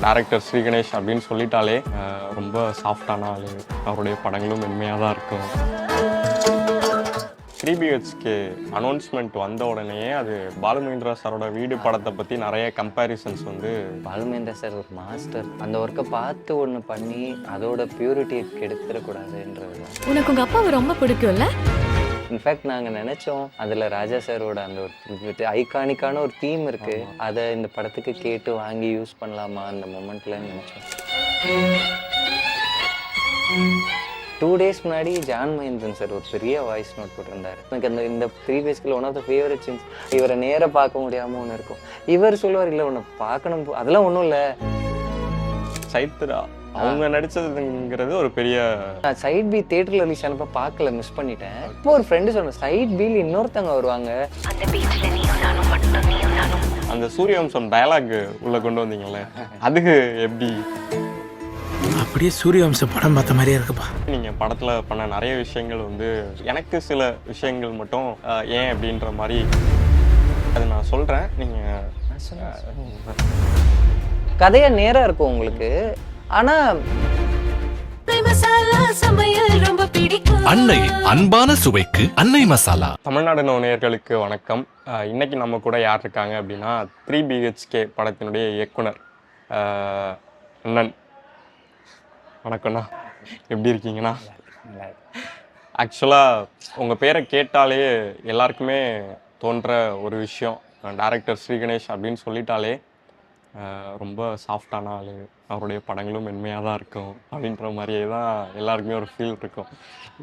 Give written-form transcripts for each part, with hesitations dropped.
Director Sri Ganesh அப்படின்னு சொல்லிட்டாலே ரொம்ப சாஃப்டான ஆள். அவருடைய படங்களும் மென்மையாக தான் இருக்கும். 3BHK அனௌன்ஸ்மெண்ட் வந்த உடனேயே அது பாலுமகேந்திரா சாரோட வீடு படத்தை பற்றி நிறைய கம்பேரிசன்ஸ் வந்து பாலுமகேந்திரா சார் ஒரு மாஸ்டர். அந்த ஒர்க்கை பார்த்து ஒன்று பண்ணி அதோட பியூரிட்டி கெடுத்துடக்கூடாதுன்றது தான். உனக்கு உங்கள் அப்பாவை ரொம்ப பிடிக்கும்ல? இன்ஃபேக்ட் நாங்கள் நினச்சோம் அதில் ராஜா சாரோட அந்த ஒரு ஐகானிக்கான ஒரு தீம் இருக்குது, அதை இந்த படத்துக்கு கேட்டு வாங்கி யூஸ் பண்ணலாமா அந்த மொமெண்ட்டில் நினச்சோம். 2 days முன்னாடி ஜான் மஹேந்திரன் சார் ஒரு பெரிய வாய்ஸ் நோட் போட்டிருந்தாரு. எனக்கு அந்த இந்த 3BHK one of the favourite scenes. இவரை நேராக பார்க்க முடியாமல் ஒன்று இருக்கும். இவர் சொல்லுவார், இல்லை உன்னை பார்க்கணும், அதெல்லாம் ஒன்றும் இல்லை. சைத்ரா அவங்க நடிச்சதுங்கிறது ஒரு பெரிய சைட் பி தியேட்டர்ல ரிலீஸ் ஆனப்ப பார்க்கல, மிஸ் பண்ணிட்டேன். இப்போ ஒரு ஃப்ரெண்டு சொன்னேன், சைட் பியில் இன்னொருத்தவங்க வருவாங்க, அந்த சூரியவம்சம் டயலாக் உள்ள கொண்டு வந்தீங்கல்ல, அதுக்கு எப்படி? அப்படியே சூரியவம்சம் படம் பார்த்த மாதிரியே இருக்குப்பா. நீங்க படத்துல பண்ண நிறைய விஷயங்கள் வந்து எனக்கு சில விஷயங்கள் மட்டும் ஏன் அப்படின்ற மாதிரி அதை நான் சொல்றேன். நீங்க கதையா நேரா இருக்கும் உங்களுக்கு, ஆனா அன்னையின் அன்பான சுவைக்கு அன்னை மசாலா. தமிழ்நாடு நேயர்களுக்கு வணக்கம். இன்னைக்கு நம்ம கூட யார் இருக்காங்க அப்படின்னா 3BHK படத்தினுடைய இயக்குனர் அண்ணன். வணக்கம்ண்ணா, எப்படி இருக்கீங்கண்ணா? ஆக்சுவலாக உங்கள் பேரை கேட்டாலே எல்லாருக்குமே தோன்ற ஒரு விஷயம், டைரக்டர் ஸ்ரீ கணேஷ் அப்படின்னு சொல்லிட்டாலே ரொம்ப சாஃப்டான ஆள், அவருடைய படங்களும் மென்மையாக தான் இருக்கும் அப்படின்ற மாதிரியே தான் எல்லாருக்குமே ஒரு ஃபீல் இருக்கும்.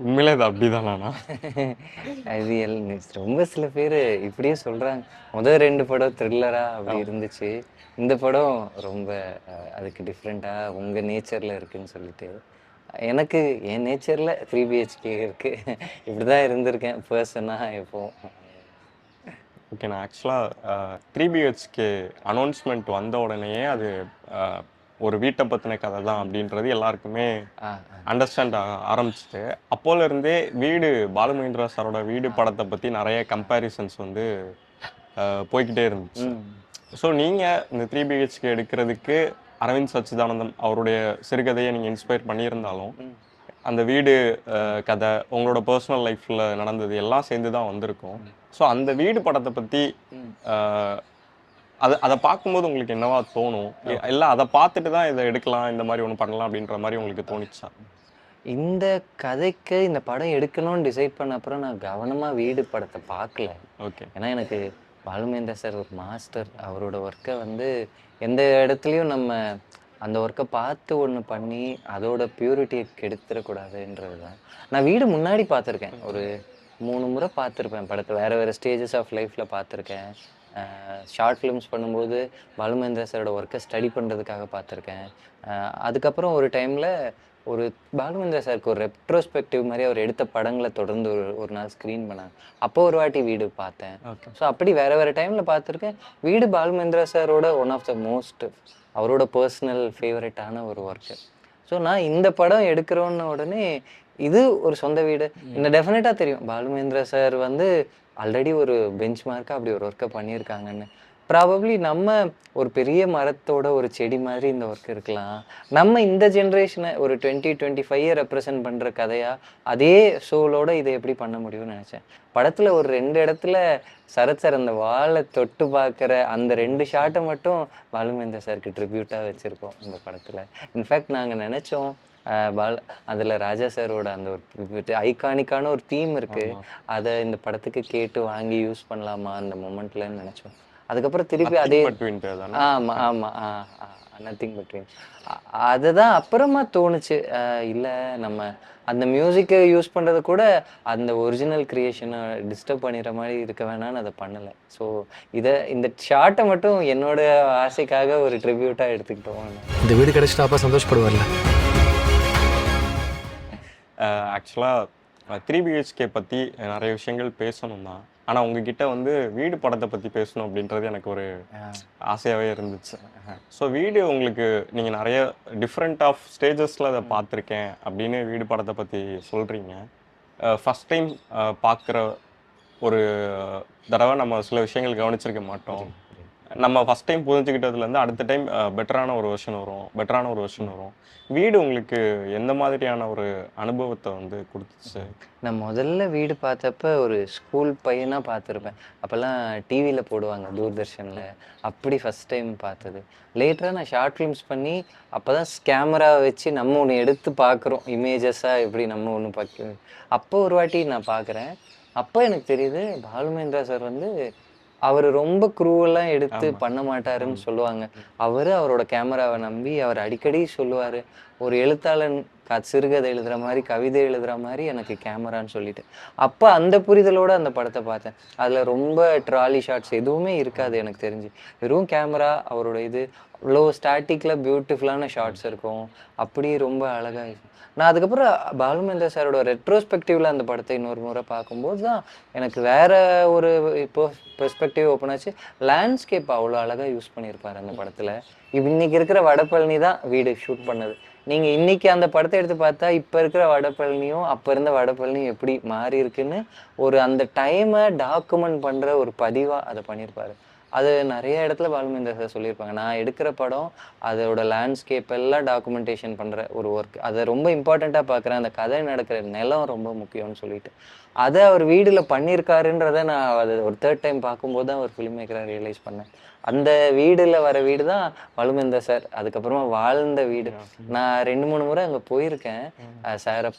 உண்மையிலே அது அப்படி தானா? அது ரொம்ப சில பேர் இப்படியே சொல்கிறாங்க. முதல் 2 படம் த்ரில்லராக அப்படி இருந்துச்சு, இந்த படம் ரொம்ப அதுக்கு டிஃப்ரெண்ட்டாக உங்கள் நேச்சரில் இருக்குதுன்னு சொல்லிட்டு. எனக்கு என் நேச்சரில் 3BHK இருக்குது, இப்படி தான் இருந்திருக்கேன் பர்சனாக எப்போது. ஓகே, நான் ஆக்சுவலாக 3BHK அனௌன்ஸ்மெண்ட் வந்த உடனேயே அது ஒரு வீட்டை பற்றின கதை தான் அப்படின்றது எல்லாருக்குமே அண்டர்ஸ்டாண்ட் ஆரம்பிச்சுட்டு, அப்போலேருந்தே வீடு பாலுமகேந்திரா சாரோட வீடு படத்தை பற்றி நிறைய கம்பேரிசன்ஸ் வந்து போய்கிட்டே இருந்துச்சு. ஸோ நீங்கள் இந்த 3BHK எடுக்கிறதுக்கு அரவிந்த் சச்சிதானந்தம் அவருடைய சிறுகதையை நீங்கள் இன்ஸ்பயர் பண்ணியிருந்தாலும், அந்த வீடு கதை உங்களோட பர்சனல் லைஃப்பில் நடந்தது எல்லாம் சேர்ந்து தான் வந்திருக்கும். ஸோ அந்த வீடு படத்தை பற்றி அதை பார்க்கும்போது உங்களுக்கு என்னவா தோணும்? இல்லை அதை பார்த்துட்டு தான் இதை எடுக்கலாம், இந்த மாதிரி ஒன்று பண்ணலாம் அப்படின்ற மாதிரி உங்களுக்கு தோணிச்சா? இந்த கதைக்கு இந்த படம் எடுக்கணும்னு டிசைட் பண்ண அப்புறம் நான் கவனமாக வீடு படத்தை பார்க்கல. ஓகே, ஏன்னா எனக்கு பாலுமகேந்திரா சார் ஒரு மாஸ்டர். அவரோட ஒர்க்கை வந்து எந்த இடத்துலையும் நம்ம அந்த ஒர்க்கை பார்த்து ஒன்று பண்ணி அதோட பியூரிட்டியை கெடுத்துடக்கூடாதுன்றது தான். நான் வீடு முன்னாடி பார்த்துருக்கேன், ஒரு 3 முறை பார்த்துருப்பேன் படத்தை. வேறு ஸ்டேஜஸ் ஆஃப் லைஃப்பில் பார்த்துருக்கேன். ஷார்ட் ஃபிலிம்ஸ் பண்ணும்போது பாலுமகேந்திரா சாரோட ஒர்க்கை ஸ்டடி பண்ணுறதுக்காக பார்த்துருக்கேன். அதுக்கப்புறம் ஒரு டைமில் ஒரு பாலுமகேந்திரா சாருக்கு ஒரு ரெட்ரோஸ்பெக்டிவ் மாதிரி அவர் எடுத்த படங்களை தொடர்ந்து ஒரு நாள் ஸ்க்ரீன் பண்ணாங்க. அப்போ ஒரு வாட்டி வீடு பார்த்தேன். ஸோ அப்படி வேறு டைமில் பார்த்துருக்கேன். வீடு பாலுமகேந்திரா சாரோட ஒன் ஆஃப் த மோஸ்ட், அவரோட பர்சனல் ஃபேவரட்டான ஒரு ஒர்க்கு. ஸோ நான் இந்த படம் எடுக்கிறோன்னு உடனே இது ஒரு சொந்த வீடு. இந்த டெஃபினட்டாக தெரியும் பாலுமகேந்திரா சார் வந்து ஆல்ரெடி ஒரு பெஞ்ச் மார்க்காக அப்படி ஒரு ஒர்க்கை பண்ணியிருக்காங்கன்னு. ப்ராபப்ளி நம்ம ஒரு பெரிய மரத்தோட ஒரு செடி மாதிரி இந்த ஒர்க் இருக்கலாம். நம்ம இந்த ஜென்ரேஷனை ஒரு 20-25 ரெப்ரசன்ட் பண்ணுற கதையாக அதே சோலோட இதை எப்படி பண்ண முடியும்னு நினச்சேன். படத்தில் ஒரு 2 இடத்துல சரத் சார் அந்த வாழை தொட்டு பார்க்குற அந்த 2 ஷாட்டை மட்டும் பாலுமகேந்திரா சாருக்கு ட்ரிபியூட்டாக வச்சுருக்கோம் இந்த படத்தில். இன்ஃபேக்ட் நாங்கள் நினச்சோம் அதில் ராஜா சாரோட அந்த ஒரு ஐகானிக்கான ஒரு தீம் இருக்குது, அதை இந்த படத்துக்கு கேட்டு வாங்கி யூஸ் பண்ணலாமா அந்த மொமெண்ட்லன்னு நினச்சோம். அதுக்கப்புறம் திருப்பி அதே ஆமாம் ஆமாம் நத்திங் பிட்வீன் அதுதான் அப்புறமா தோணுச்சு. இல்லை நம்ம அந்த மியூசிக்கை யூஸ் பண்ணுறது கூட அந்த ஒரிஜினல் க்ரியேஷனை டிஸ்டர்ப் பண்ணிடுற மாதிரி இருக்க வேணான்னு அதை பண்ணலை. ஸோ இந்த ஷார்ட்டை மட்டும் என்னோட ஆசைக்காக ஒரு ட்ரிபியூட்டாக எடுத்துக்கிட்டோம். இந்த வீடு கிடைச்சிட்டு அப்பா சந்தோஷப்படுவார்ல. ஆக்சுவலாக 3BHK பற்றி நிறைய விஷயங்கள் பேசணும் தான், ஆனால் உங்ககிட்ட வந்து வீடு படத்தை பற்றி பேசணும் அப்படின்றது எனக்கு ஒரு ஆசையாகவே இருந்துச்சு. ஸோ வீடு உங்களுக்கு நீங்கள் நிறைய டிஃப்ரெண்ட் ஆஃப் ஸ்டேஜஸில் அதை பார்த்துருக்கேன் அப்படின்னு வீடு படத்தை பற்றி சொல்கிறீங்க. ஃபஸ்ட் டைம் பார்க்குற ஒரு தடவை நம்ம சில விஷயங்கள் கவனிச்சிருக்க மாட்டோம். நம்ம ஃபர்ஸ்ட் டைம் புரிஞ்சுக்கிட்டதுலேருந்து அடுத்த டைம் பெட்டரான ஒரு வெர்ஷன் வரும். வீடு உங்களுக்கு எந்த மாதிரியான ஒரு அனுபவத்தை வந்து கொடுத்துச்சு? நான் முதல்ல வீடு பார்த்தப்ப ஒரு ஸ்கூல் பையனா பார்த்துருப்பேன். அப்போல்லாம் டிவியில் போடுவாங்க தூர்தர்ஷனில். அப்படி ஃபஸ்ட் டைம் பார்த்தது. லேட்டராக நான் ஷார்ட் ஃபிலிம்ஸ் பண்ணி அப்போ தான் கேமரா வச்சு நம்ம ஒன்று எடுத்து பார்க்குறோம். இமேஜஸாக எப்படி நம்ம ஒன்று பார்க்க அப்போ ஒரு வாட்டி நான் பார்க்குறேன். அப்போ எனக்கு தெரியுது பாலுமேந்திரா சார் வந்து அவர் ரொம்ப குரூவெல்லாம் எடுத்து ஆமா. பண்ண மாட்டாருன்னு சொல்லுவாங்க. அவரோட கேமராவை நம்பி அவர் அடிக்கடி சொல்லுவார், ஒரு எழுத்தாளன் சிறுகதை எழுதுகிற மாதிரி கவிதை எழுதுகிற மாதிரி எனக்கு கேமரான்னு சொல்லிட்டு. அப்போ அந்த புரிதலோடு அந்த படத்தை பார்த்தேன். அதில் ரொம்ப ட்ராலி ஷாட்ஸ் எதுவுமே இருக்காது எனக்கு தெரிஞ்சு. வெறும் கேமரா, அவரோட இது அவ்வளோ ஸ்டாட்டிக்கில் பியூட்டிஃபுல்லான ஷாட்ஸ் இருக்கும். அப்படி ரொம்ப அழகாக இருக்கும். நான் அதுக்கப்புறம் பாலுமேந்திரா சாரோட ரெட்ரோஸ்பெக்டிவ்ல அந்த படத்தை இன்னொரு முறை பார்க்கும்போது தான் எனக்கு வேற ஒரு இப்போ பெர்ஸ்பெக்டிவ் ஓப்பன் ஆச்சு. லேண்ட்ஸ்கேப் அவ்வளோ அழகாக யூஸ் பண்ணியிருப்பார் அந்த படத்தில். இன்னைக்கு இருக்கிற வடபழனி தான் வீடு ஷூட் பண்ணது. நீங்கள் இன்னைக்கு அந்த படத்தை எடுத்து பார்த்தா இப்போ இருக்கிற வடபழனியும் அப்போ இருந்த வடபழனியும் எப்படி மாறி இருக்குன்னு ஒரு அந்த டைமை டாக்குமெண்ட் பண்ணுற ஒரு பதிவாக அதை பண்ணியிருப்பாரு. அது நிறைய இடத்துல பாலுமேந்திரா சார் சொல்லியிருப்பாங்க. நான் எடுக்கிற படம் அதோட லேண்ட்ஸ்கேப் எல்லாம் டாக்குமெண்டேஷன் பண்ணுற ஒரு ஒர்க். அதை ரொம்ப இம்பார்ட்டண்ட்டாக பார்க்குறேன். அந்த கதை நடக்கிற நிலம் ரொம்ப முக்கியம்னு சொல்லிட்டு அதை அவர் வீடில் பண்ணியிருக்காருன்றதை நான் அதை ஒரு தேர்ட் டைம் பார்க்கும்போது தான் ஒரு ஃபிலிம் மேக்கராக ரியலைஸ் பண்ணேன். அந்த வீடில் வர வீடு தான் பாலுமேந்திரா சார் அதுக்கப்புறமா வாழ்ந்த வீடு. நான் 2-3 முறை அங்கே போயிருக்கேன். சாரை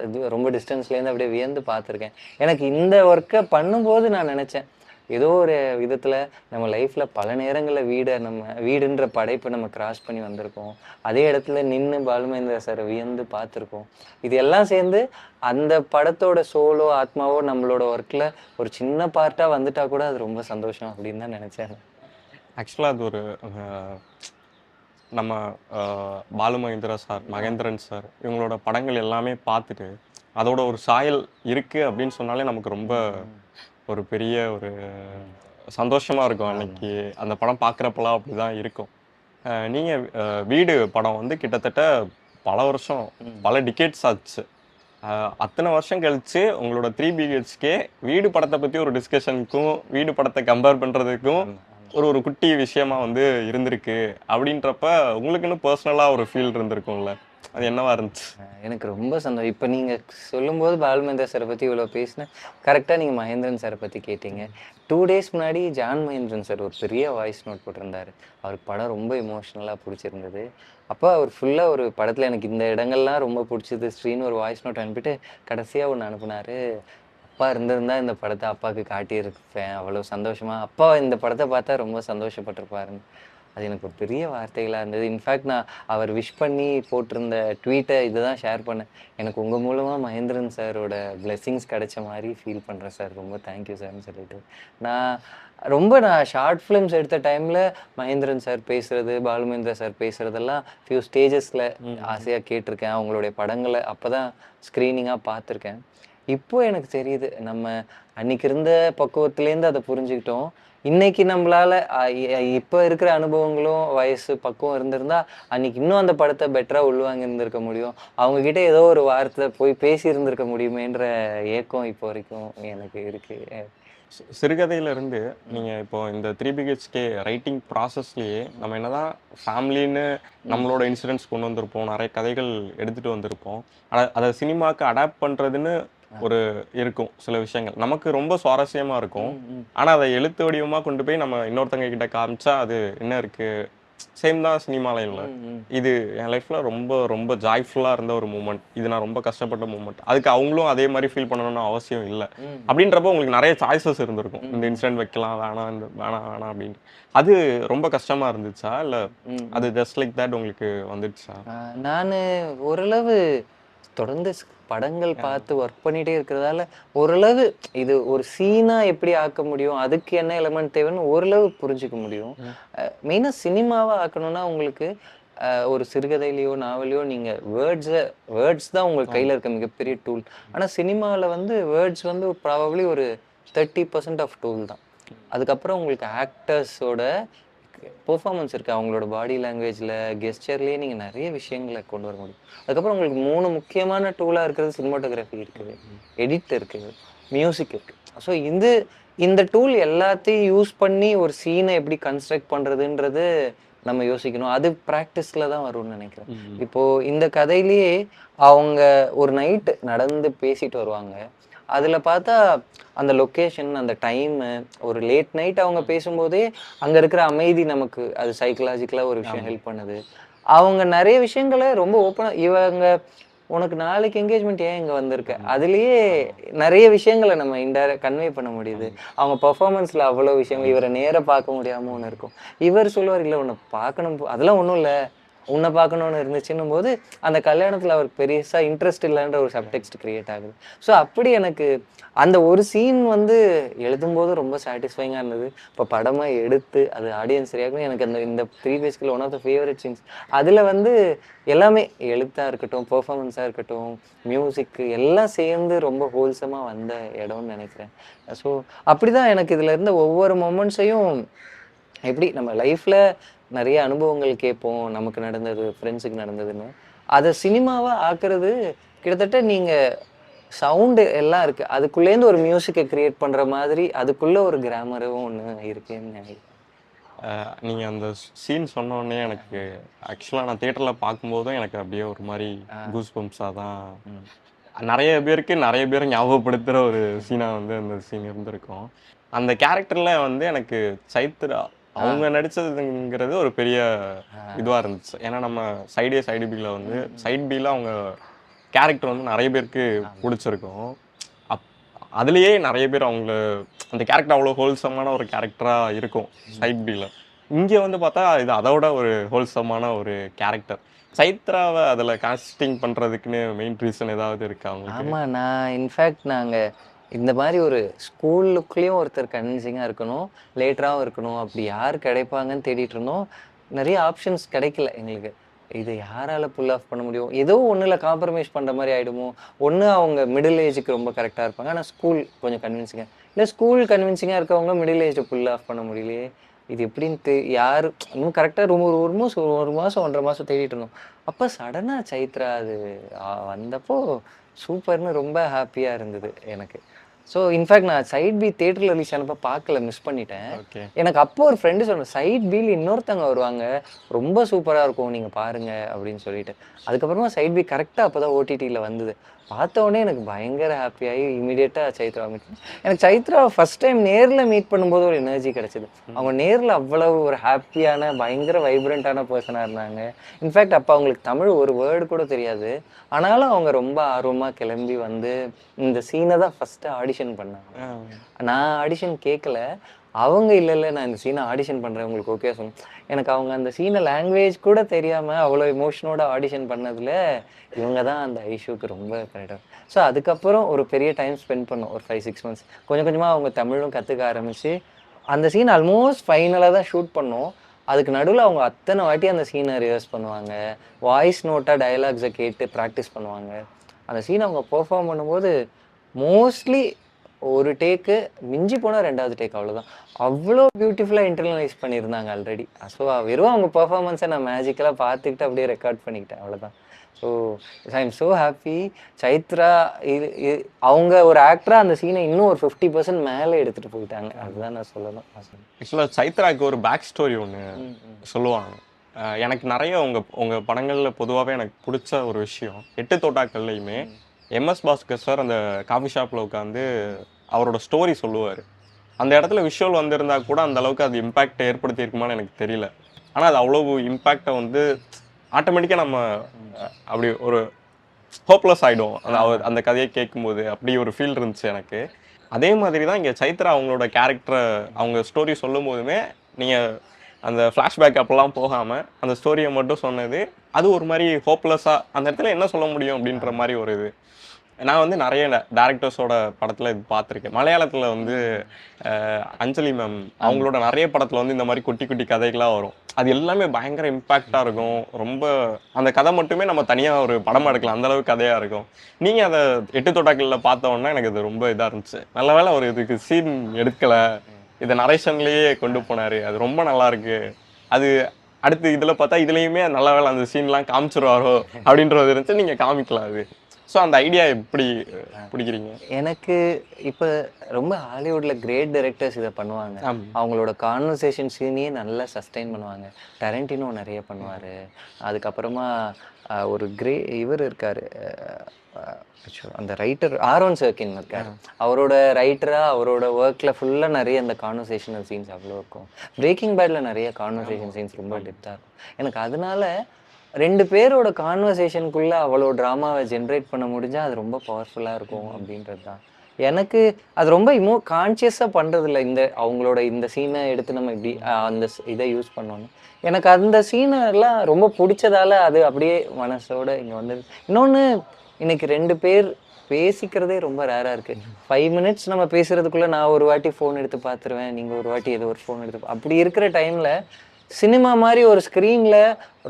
இது ரொம்ப டிஸ்டன்ஸ்லேருந்து அப்படியே வியந்து பார்த்துருக்கேன். எனக்கு இந்த ஒர்க்கை பண்ணும்போது நான் நினச்சேன், ஏதோ ஒரு விதத்தில் நம்ம லைஃப்பில் பல நேரங்களில் வீடுன்ற படைப்பை நம்ம கிராஸ் பண்ணி வந்திருக்கோம். அதே இடத்துல நின்று பாலுமேந்திரா சாரை வியந்து பார்த்துருக்கோம். இது எல்லாம் சேர்ந்து அந்த படத்தோட சோலோ ஆத்மாவோ நம்மளோட ஒர்க்கில் ஒரு சின்ன பார்ட்டாக வந்துட்டா கூட அது ரொம்ப சந்தோஷம் அப்படின்னு தான் நினச்சேன். ஆக்சுவலாக அது ஒரு நம்ம பாலுமகேந்திரா சார், மகேந்திரன் சார் இவங்களோட படங்கள் எல்லாமே பார்த்துட்டு அதோட ஒரு சாயல் இருக்குது அப்படின்னு சொன்னாலே நமக்கு ரொம்ப ஒரு பெரிய ஒரு சந்தோஷமாக இருக்கும். அன்னைக்கு அந்த படம் பார்க்குறப்பெல்லாம் அப்படி தான் இருக்கும். நீங்கள் வீடு படம் வந்து கிட்டத்தட்ட பல வருஷம், பல டிகேட்ஸ் ஆச்சு. அத்தனை வருஷம் கழிச்சு உங்களோட 3 BHK வீடு படத்தை பற்றி ஒரு டிஸ்கஷனுக்கும் வீடு படத்தை கம்பேர் பண்ணுறதுக்கும் ஒரு குட்டி விஷயமா வந்து இருந்திருக்கு அப்படின்றப்ப உங்களுக்குன்னு பர்சனலாக ஒரு ஃபீல் இருந்திருக்கும்ல, அது என்னவா இருந்துச்சு? எனக்கு ரொம்ப சந்தோஷம். இப்போ நீங்கள் சொல்லும்போது பாலுமேந்திரா சாரை பற்றி இவ்வளோ பேசினேன். கரெக்டாக நீங்கள் மகேந்திரன் சாரை பற்றி கேட்டீங்க. 2 days முன்னாடி ஜான் மகேந்திரன் சார் ஒரு பெரிய வாய்ஸ் நோட் போட்டிருந்தார். அவருக்கு படம் ரொம்ப எமோஷ்னலாக பிடிச்சிருந்தது. அப்போ அவர் ஃபுல்லாக ஒரு படத்தில் எனக்கு இந்த இடங்கள்லாம் ரொம்ப பிடிச்சது ஸ்ரீன்னு ஒரு வாய்ஸ் நோட் அனுப்பிட்டு கடைசியாக ஒன்று அனுப்புனார். அப்பா இருந்திருந்தா இந்த படத்தை அப்பாவுக்கு காட்டியிருப்பேன், அவ்வளோ சந்தோஷமாக அப்பா இந்த படத்தை பார்த்தா ரொம்ப சந்தோஷப்பட்டிருப்பாருன்னு. அது எனக்கு ஒரு பெரிய வார்த்தைகளாக இருந்தது. இன்ஃபேக்ட் நான் அவர் விஷ் பண்ணி போட்டிருந்த ட்வீட்டை இதை தான் ஷேர் பண்ணேன். எனக்கு உங்கள் மூலமாக மகேந்திரன் சாரோட பிளெஸிங்ஸ் கிடைச்ச மாதிரி ஃபீல் பண்ணுறேன் சார், ரொம்ப தேங்க்யூ சார்னு சொல்லிட்டு. நான் ஷார்ட் ஃபிலிம்ஸ் எடுத்த டைமில் மகேந்திரன் சார் பேசுகிறது, பாலுமேந்திரா சார் பேசுகிறதெல்லாம் ஃபியூ ஸ்டேஜஸில் ஆசையாக கேட்டிருக்கேன். அவங்களுடைய படங்களை அப்போ தான் ஸ்க்ரீனிங்காக பார்த்துருக்கேன். இப்போ எனக்கு தெரியுது நம்ம அன்னைக்கு இருந்த பக்குவத்துலேருந்து அதை புரிஞ்சுக்கிட்டோம். இன்னைக்கு நம்மளால இப்போ இருக்கிற அனுபவங்களும் வயசு பக்குவம் இருந்திருந்தா அன்னைக்கு இன்னும் அந்த படத்தை பெட்டராக உள்வாங்கி இருந்திருக்க முடியும். அவங்கக்கிட்ட ஏதோ ஒரு வார்த்தை போய் பேசி இருந்திருக்க முடியுமேன்ற ஏக்கம் இப்போ வரைக்கும் எனக்கு இருக்கு. சிறுகதையிலேருந்து நீங்கள் இப்போ இந்த 3 BHK ரைட்டிங் ப்ராசஸ்லேயே நம்ம என்னதான் ஃபேமிலின்னு நம்மளோட இன்சிடென்ட்ஸ் கொண்டு வந்திருப்போம், நிறைய கதைகள் எடுத்துகிட்டு வந்திருப்போம். அதை சினிமாவுக்கு அடாப்ட் பண்ணுறதுன்னு ஒரு இருக்கும் சில விஷயங்கள் நமக்கு ரொம்ப சுவாரஸ்யமாக இருக்கும். ஆனால் அதை எழுத்து வடிவமாக கொண்டு போய் நம்ம இன்னொருத்தங்க கிட்ட காமிச்சா அது என்ன இருக்குது, சேம் தான் சினிமாவில் இல்லை. இது என் லைஃப்பில் ரொம்ப ரொம்ப ஜாய்ஃபுல்லாக இருந்த ஒரு மூமெண்ட். இது நான் ரொம்ப கஷ்டப்பட்ட மூமெண்ட். அதுக்கு அவங்களும் அதே மாதிரி ஃபீல் பண்ணணும்னு அவசியம் இல்லை. அப்படின்றப்போ உங்களுக்கு நிறைய சாய்ஸஸ் இருந்திருக்கும், இந்த இன்சிடென்ட் வைக்கலாம், வேணாம், இந்த வேணாம் அப்படின்ட்டு. அது ரொம்ப கஷ்டமாக இருந்துச்சா இல்லை அது ஜஸ்ட் லைக் தட் உங்களுக்கு வந்துடுச்சா? நான் ஓரளவு தொடர்ந்து படங்கள் பார்த்து ஒர்க் பண்ணிகிட்டே இருக்கிறதால ஓரளவு இது ஒரு சீனாக எப்படி ஆக்க முடியும், அதுக்கு என்ன எலமெண்ட் தேவைன்னு ஓரளவு புரிஞ்சுக்க முடியும். மெயினாக சினிமாவை ஆக்கணும்னா உங்களுக்கு ஒரு சிறுகதையிலையோ நாவலையோ நீங்கள் வேர்ட்ஸ் தான் உங்களுக்கு கையில் இருக்க மிகப்பெரிய டூல். ஆனால் சினிமாவில் வந்து வேர்ட்ஸ் வந்து ப்ராபப்ளி ஒரு 30% ஆஃப் டூல் தான். அதுக்கப்புறம் உங்களுக்கு ஆக்டர்ஸோட பெர்ஃபார்மன்ஸ் இருக்குது, அவங்களோட பாடி லாங்குவேஜில் கெஸ்டர்லேயே நீங்கள் நிறைய விஷயங்களை கொண்டு வர முடியும். அதுக்கப்புறம் உங்களுக்கு 3 முக்கியமான டூலாக இருக்கிறது சினிமாட்டோகிராஃபி இருக்குது, எடிட் இருக்குது, மியூசிக் இருக்குது. ஸோ இந்த டூல் எல்லாத்தையும் யூஸ் பண்ணி ஒரு சீனை எப்படி கன்ஸ்ட்ரக்ட் பண்ணுறதுன்றது நம்ம யோசிக்கணும். அது ப்ராக்டிஸில் தான் வரும்னு நினைக்கிறேன். இப்போது இந்த கதையிலேயே அவங்க ஒரு நைட்டு நடந்து பேசிட்டு வருவாங்க. அதில் பார்த்தா அந்த லொக்கேஷன், அந்த டைமு, ஒரு லேட் நைட் அவங்க பேசும்போதே அங்கே இருக்கிற அமைதி நமக்கு அது சைக்கலாஜிக்கலாக ஒரு விஷயம் ஹெல்ப் பண்ணுது. அவங்க நிறைய விஷயங்களை ரொம்ப ஓப்பனாக இவங்க உனக்கு நாளைக்கு என்கேஜ்மெண்ட் ஏன் இங்கே வந்திருக்க, அதுலேயே நிறைய விஷயங்களை நம்ம இன்டைரக்ட் கன்வே பண்ண முடியுது. அவங்க பர்ஃபார்மன்ஸில் அவ்வளோ விஷயங்கள், இவரை நேராக பார்க்க முடியாமல் ஒன்று இருக்கும். இவர் சொல்லுவார், இல்லை உன்னை பார்க்கணும், அதெல்லாம் ஒன்றும் இல்லை, உன்னை பார்க்கணுன்னு இருந்துச்சுன்னும் போது அந்த கல்யாணத்தில் அவருக்கு பெருசாக இன்ட்ரெஸ்ட் இல்லைன்ற ஒரு சப்டெக்ஸ்ட் க்ரியேட் ஆகுது. ஸோ அப்படி எனக்கு அந்த ஒரு சீன் வந்து எழுதும்போது ரொம்ப சாட்டிஸ்ஃபைங்காக இருந்தது. இப்போ படமாக எடுத்து அது ஆடியன்ஸ் ரியாக்டும் எனக்கு இந்த 3 பேஸ்கில் one of the favourite scenes. அதில் வந்து எல்லாமே எழுத்தாக இருக்கட்டும், பெர்ஃபார்மன்ஸாக இருக்கட்டும், மியூசிக்கு எல்லாம் சேர்ந்து ரொம்ப ஹோல்சமாக வந்த இடம்னு நினைக்கிறேன். ஸோ அப்படி தான் எனக்கு இதில் இருந்த ஒவ்வொரு மொமெண்ட்ஸையும் எப்படி நம்ம லைஃப்பில் நிறைய அனுபவங்கள் கேட்போம், நமக்கு நடந்தது, ஃப்ரெண்ட்ஸுக்கு நடந்ததுன்னு, அதை சினிமாவாக ஆக்குறது கிட்டத்தட்ட நீங்கள் சவுண்டு எல்லாம் இருக்குது, அதுக்குள்ளேருந்து ஒரு மியூசிக்கை க்ரியேட் பண்ணுற மாதிரி அதுக்குள்ளே ஒரு கிராமரும் ஒன்று இருக்குன்னு நினைக்கிறேன். நீங்கள் அந்த சீன் சொன்னோடனே எனக்கு ஆக்சுவலாக நான் தேட்டரில் பார்க்கும்போதும் எனக்கு அப்படியே ஒரு மாதிரி கூஸ் பம்ப்ஸாக தான் நிறைய பேருக்கு நிறைய பேர் ஞாபகப்படுத்துகிற ஒரு சீனாக வந்து அந்த சீன் இருந்திருக்கும். அந்த கேரக்டரில் வந்து எனக்கு சைத்ரா அவங்க நடித்ததுங்கிறது ஒரு பெரிய இதுவாக இருந்துச்சு. ஏன்னா நம்ம சைடு பியில் வந்து சைட் பியில் அவங்க கேரக்டர் வந்து நிறைய பேருக்கு பிடிச்சிருக்கும். அதுலேயே நிறைய பேர் அவங்கள அந்த கேரக்டர் அவ்வளோ ஹோல்சமான ஒரு கேரக்டராக இருக்கும் சைட் பியில். இங்கே வந்து பார்த்தா இது அதோட ஒரு ஹோல்சமான ஒரு கேரக்டர். சைத்ராவை அதில் காஸ்டிங் பண்ணுறதுக்குன்னு மெயின் ரீசன் ஏதாவது இருக்கா அவங்களுக்கு? ஆமாம், நான் இன்ஃபேக்ட் நாங்கள் இந்த மாதிரி ஒரு ஸ்கூலுக்குள்ளேயும் ஒருத்தர் கன்வின்சிங்காக இருக்கணும், லேட்டராகவும் இருக்கணும், அப்படி யார் கிடைப்பாங்கன்னு தேடிட்டு இருந்தோம். நிறைய ஆப்ஷன்ஸ் கிடைக்கல எங்களுக்கு. இது யாரால் புல் ஆஃப் பண்ண முடியும், ஏதோ ஒன்றில் காம்ப்ரமைஸ் பண்ணுற மாதிரி ஆகிடுமோ. ஒன்று அவங்க மிடில் ஏஜுக்கு ரொம்ப கரெக்டாக இருப்பாங்க, ஆனால் ஸ்கூல் கொஞ்சம் கன்வின்சிங்காக, இல்லை ஸ்கூல் கன்வின்சிங்காக இருக்கவங்க மிடில் ஏஜை புல் ஆஃப் பண்ண முடியலையே, இது எப்படின்ட்டு யார் இன்னும் கரெக்டாக ஒரு மாதம் 1.5 மாதம் தேடிட்டு இருந்தோம். அப்போ சடனாக சைத்ரா அது வந்தப்போ சூப்பர்னு ரொம்ப ஹாப்பியாக இருந்தது எனக்கு. ஸோ இன்ஃபேக்ட் நான் சைட் பி தேட்டரில் ரிலீஸ் ஆனப்போ பார்க்கல, மிஸ் பண்ணிட்டேன். எனக்கு அப்போ ஒரு ஃப்ரெண்டு சொன்னேன், சைட் பியில் இன்னொருத்தவங்க வருவாங்க, ரொம்ப சூப்பராக இருக்கும், நீங்கள் பாருங்கள் அப்படின்னு சொல்லிட்டு. அதுக்கப்புறமா சைட் பி கரெக்டாக அப்போ தான் ஓடிடியில் வந்தது. பார்த்தோன்னே எனக்கு பயங்கர ஹாப்பியாகி இமீடியட்டாக சைத்ரா மீட். எனக்கு சைத்ரா ஃபஸ்ட் டைம் நேரில் மீட் பண்ணும்போது ஒரு எனர்ஜி கிடச்சிது. அவங்க நேரில் அவ்வளவு ஒரு ஹாப்பியான பயங்கர வைப்ரண்ட்டான பர்சனாக இருந்தாங்க. இன்ஃபேக்ட் அப்போ அவங்களுக்கு தமிழ் ஒரு வேர்டு கூட தெரியாது, ஆனாலும் அவங்க ரொம்ப ஆர்வமாக கிளம்பி வந்து இந்த சீனை தான் ஃபஸ்ட்டு ஆடிஷன் பண்ணாங்க. நான் ஆடிஷன் கேட்கல, அவங்க இல்லை நான் இந்த சீனை ஆடிஷன் பண்ணுறேன் உங்களுக்கு ஓகே சொன்னேன். எனக்கு அவங்க அந்த சீனை லாங்குவேஜ் கூட தெரியாமல் அவ்வளோ எமோஷனோட ஆடிஷன் பண்ணதில் இவங்க தான் அந்த ஐஷுக்கு ரொம்ப கரெக்டாக. ஸோ அதுக்கப்புறம் ஒரு பெரிய டைம் ஸ்பெண்ட் பண்ணோம், ஒரு 5-6 months. கொஞ்சம் கொஞ்சமாக அவங்க தமிழும் கற்றுக்க ஆரம்பித்து அந்த சீன் ஆல்மோஸ்ட் ஃபைனலாக தான் ஷூட் பண்ணோம். அதுக்கு நடுவில் அவங்க அத்தனை வாட்டி அந்த சீனை ரிவர்ஸ் பண்ணுவாங்க, வாய்ஸ் நோட்டாக டயலாக்ஸை கேட்டு ப்ராக்டிஸ் பண்ணுவாங்க. அந்த சீனை அவங்க பெர்ஃபார்ம் பண்ணும்போது மோஸ்ட்லி ஒரு டேக்கு மிஞ்சி போனால் 2வது டேக், அவ்வளோதான். அவ்வளோ பியூட்டிஃபுல்லாக இன்டர்னலைஸ் பண்ணியிருந்தாங்க ஆல்ரெடி. ஸோ வெறும் அவங்க பெர்ஃபார்மன்ஸை நான் மேஜிக்கலாக பார்த்துக்கிட்டு அப்படியே ரெக்கார்ட் பண்ணிக்கிட்டேன், அவ்வளோதான். So I am so happy. Chaitra அவங்க ஒரு ஆக்டராக அந்த சீனை இன்னும் ஒரு 50% மேலே எடுத்துகிட்டு போயிட்டாங்க, அதுதான் நான் சொல்லணும். ஆக்சுவலாக சைத்ராவுக்கு ஒரு பேக் ஸ்டோரி ஒன்று சொல்லுவாங்க. எனக்கு நிறைய உங்கள் படங்களில் பொதுவாகவே எனக்கு பிடிச்ச ஒரு விஷயம், 8 தோட்டாக்கள்லையுமே MS பாஸ்கர் சார் அந்த காஃபி ஷாப்பில் உட்காந்து அவரோட ஸ்டோரி சொல்லுவார். அந்த இடத்துல விஷுவல் வந்திருந்தா கூட அந்த அளவுக்கு அது இம்பேக்ட் ஏற்படுத்தியிருக்குமான்னு எனக்கு தெரியல. ஆனால் அது அவ்வளோ இம்பேக்டை வந்து ஆட்டோமேட்டிக்காக நம்ம அப்படி ஒரு ஹோப்லெஸ் ஆகிடும் அந்த கதையை கேட்கும்போது. அப்படி ஒரு ஃபீல் இருந்துச்சு எனக்கு. அதே மாதிரி தான் இங்கே சைத்ரா அவங்களோட கேரக்டரை அவங்க ஸ்டோரி சொல்லும் போதுமே நீங்கள் அந்த ஃப்ளாஷ்பேக் அப்பெல்லாம் போகாமல் அந்த ஸ்டோரியை மட்டும் சொன்னது, அது ஒரு மாதிரி ஹோப்லெஸ்ஸாக அந்த இடத்துல என்ன சொல்ல முடியும் அப்படின்ற மாதிரி ஒரு இது. நான் வந்து நிறைய டேரக்டர்ஸோட படத்தில் இது பார்த்துருக்கேன். மலையாளத்தில் வந்து அஞ்சலி மேம் அவங்களோட நிறைய படத்தில் வந்து இந்த மாதிரி குட்டி குட்டி கதைகளாக வரும். அது எல்லாமே பயங்கர இம்பேக்டாக இருக்கும். ரொம்ப அந்த கதை மட்டுமே நம்ம தனியாக ஒரு படமாக எடுக்கலாம், அந்தளவுக்கு கதையாக இருக்கும். நீங்கள் அதை 8 தோட்டாக்களில் பார்த்தோன்னா எனக்கு அது ரொம்ப இதாக இருந்துச்சு. நல்ல வேளை ஒரு இதுக்கு சீன் எடுக்கலை, இதை நரேஷன்லேயே கொண்டு போனார், அது ரொம்ப நல்லாயிருக்கு. அது அடுத்து இதில் பார்த்தா இதுலேயுமே நல்ல வேளை அந்த சீன்லாம் காமிச்சிருவாரோ அப்படின்றது இருந்துச்சு. நீங்கள் காமிக்கலாம், அது ஸோ அந்த ஐடியா எப்படி பிடிக்கிறீங்க? எனக்கு இப்போ ரொம்ப ஹாலிவுட்டில் கிரேட் டைரக்டர்ஸ் இதை பண்ணுவாங்க. அவங்களோட கான்வர்சேஷன் சீனையே நல்லா சஸ்டெயின் பண்ணுவாங்க. டெரண்டினோ நிறைய பண்ணுவார். அதுக்கப்புறமா ஒரு இவர் இருக்கார், அந்த ரைட்டர் ஆரோன் சர்க்கின் இருக்கார். அவரோட ரைட்டராக அவரோட ஒர்க்கில் ஃபுல்லாக நிறைய அந்த கான்வர்சேஷனல் சீன்ஸ் அவ்வளோ இருக்கும். பிரேக்கிங் பேடில் நிறைய கான்வர்சேஷன் சீன்ஸ் ரொம்ப டெப்த்தாக இருக்கும். எனக்கு அதனால 2 பேரோட கான்வர்சேஷனுக்குள்ளே அவ்வளோ ட்ராமாவை ஜென்ரேட் பண்ண முடிஞ்சால் அது ரொம்ப பவர்ஃபுல்லாக இருக்கும் அப்படின்றது தான். எனக்கு அது ரொம்ப கான்ஷியஸாக பண்ணுறதில்ல. அவங்களோட இந்த சீனை எடுத்து நம்ம இப்படி அந்த இதை யூஸ் பண்ணோன்னு எனக்கு அந்த சீனெல்லாம் ரொம்ப பிடிச்சதால அது அப்படியே மனசோட இங்கே வந்தது. இன்னொன்று, இன்னைக்கு 2 பேர் பேசிக்கிறதே ரொம்ப ரேராக இருக்குது. 5 மினிட்ஸ் நம்ம பேசுகிறதுக்குள்ளே நான் ஒரு வாட்டி ஃபோன் எடுத்து பார்த்துருவேன், நீங்கள் ஒரு வாட்டி ஏதோ ஒரு ஃபோன் எடுத்து அப்படி இருக்கிற டைமில் சினிமா மாதிரி ஒரு ஸ்க்ரீனில்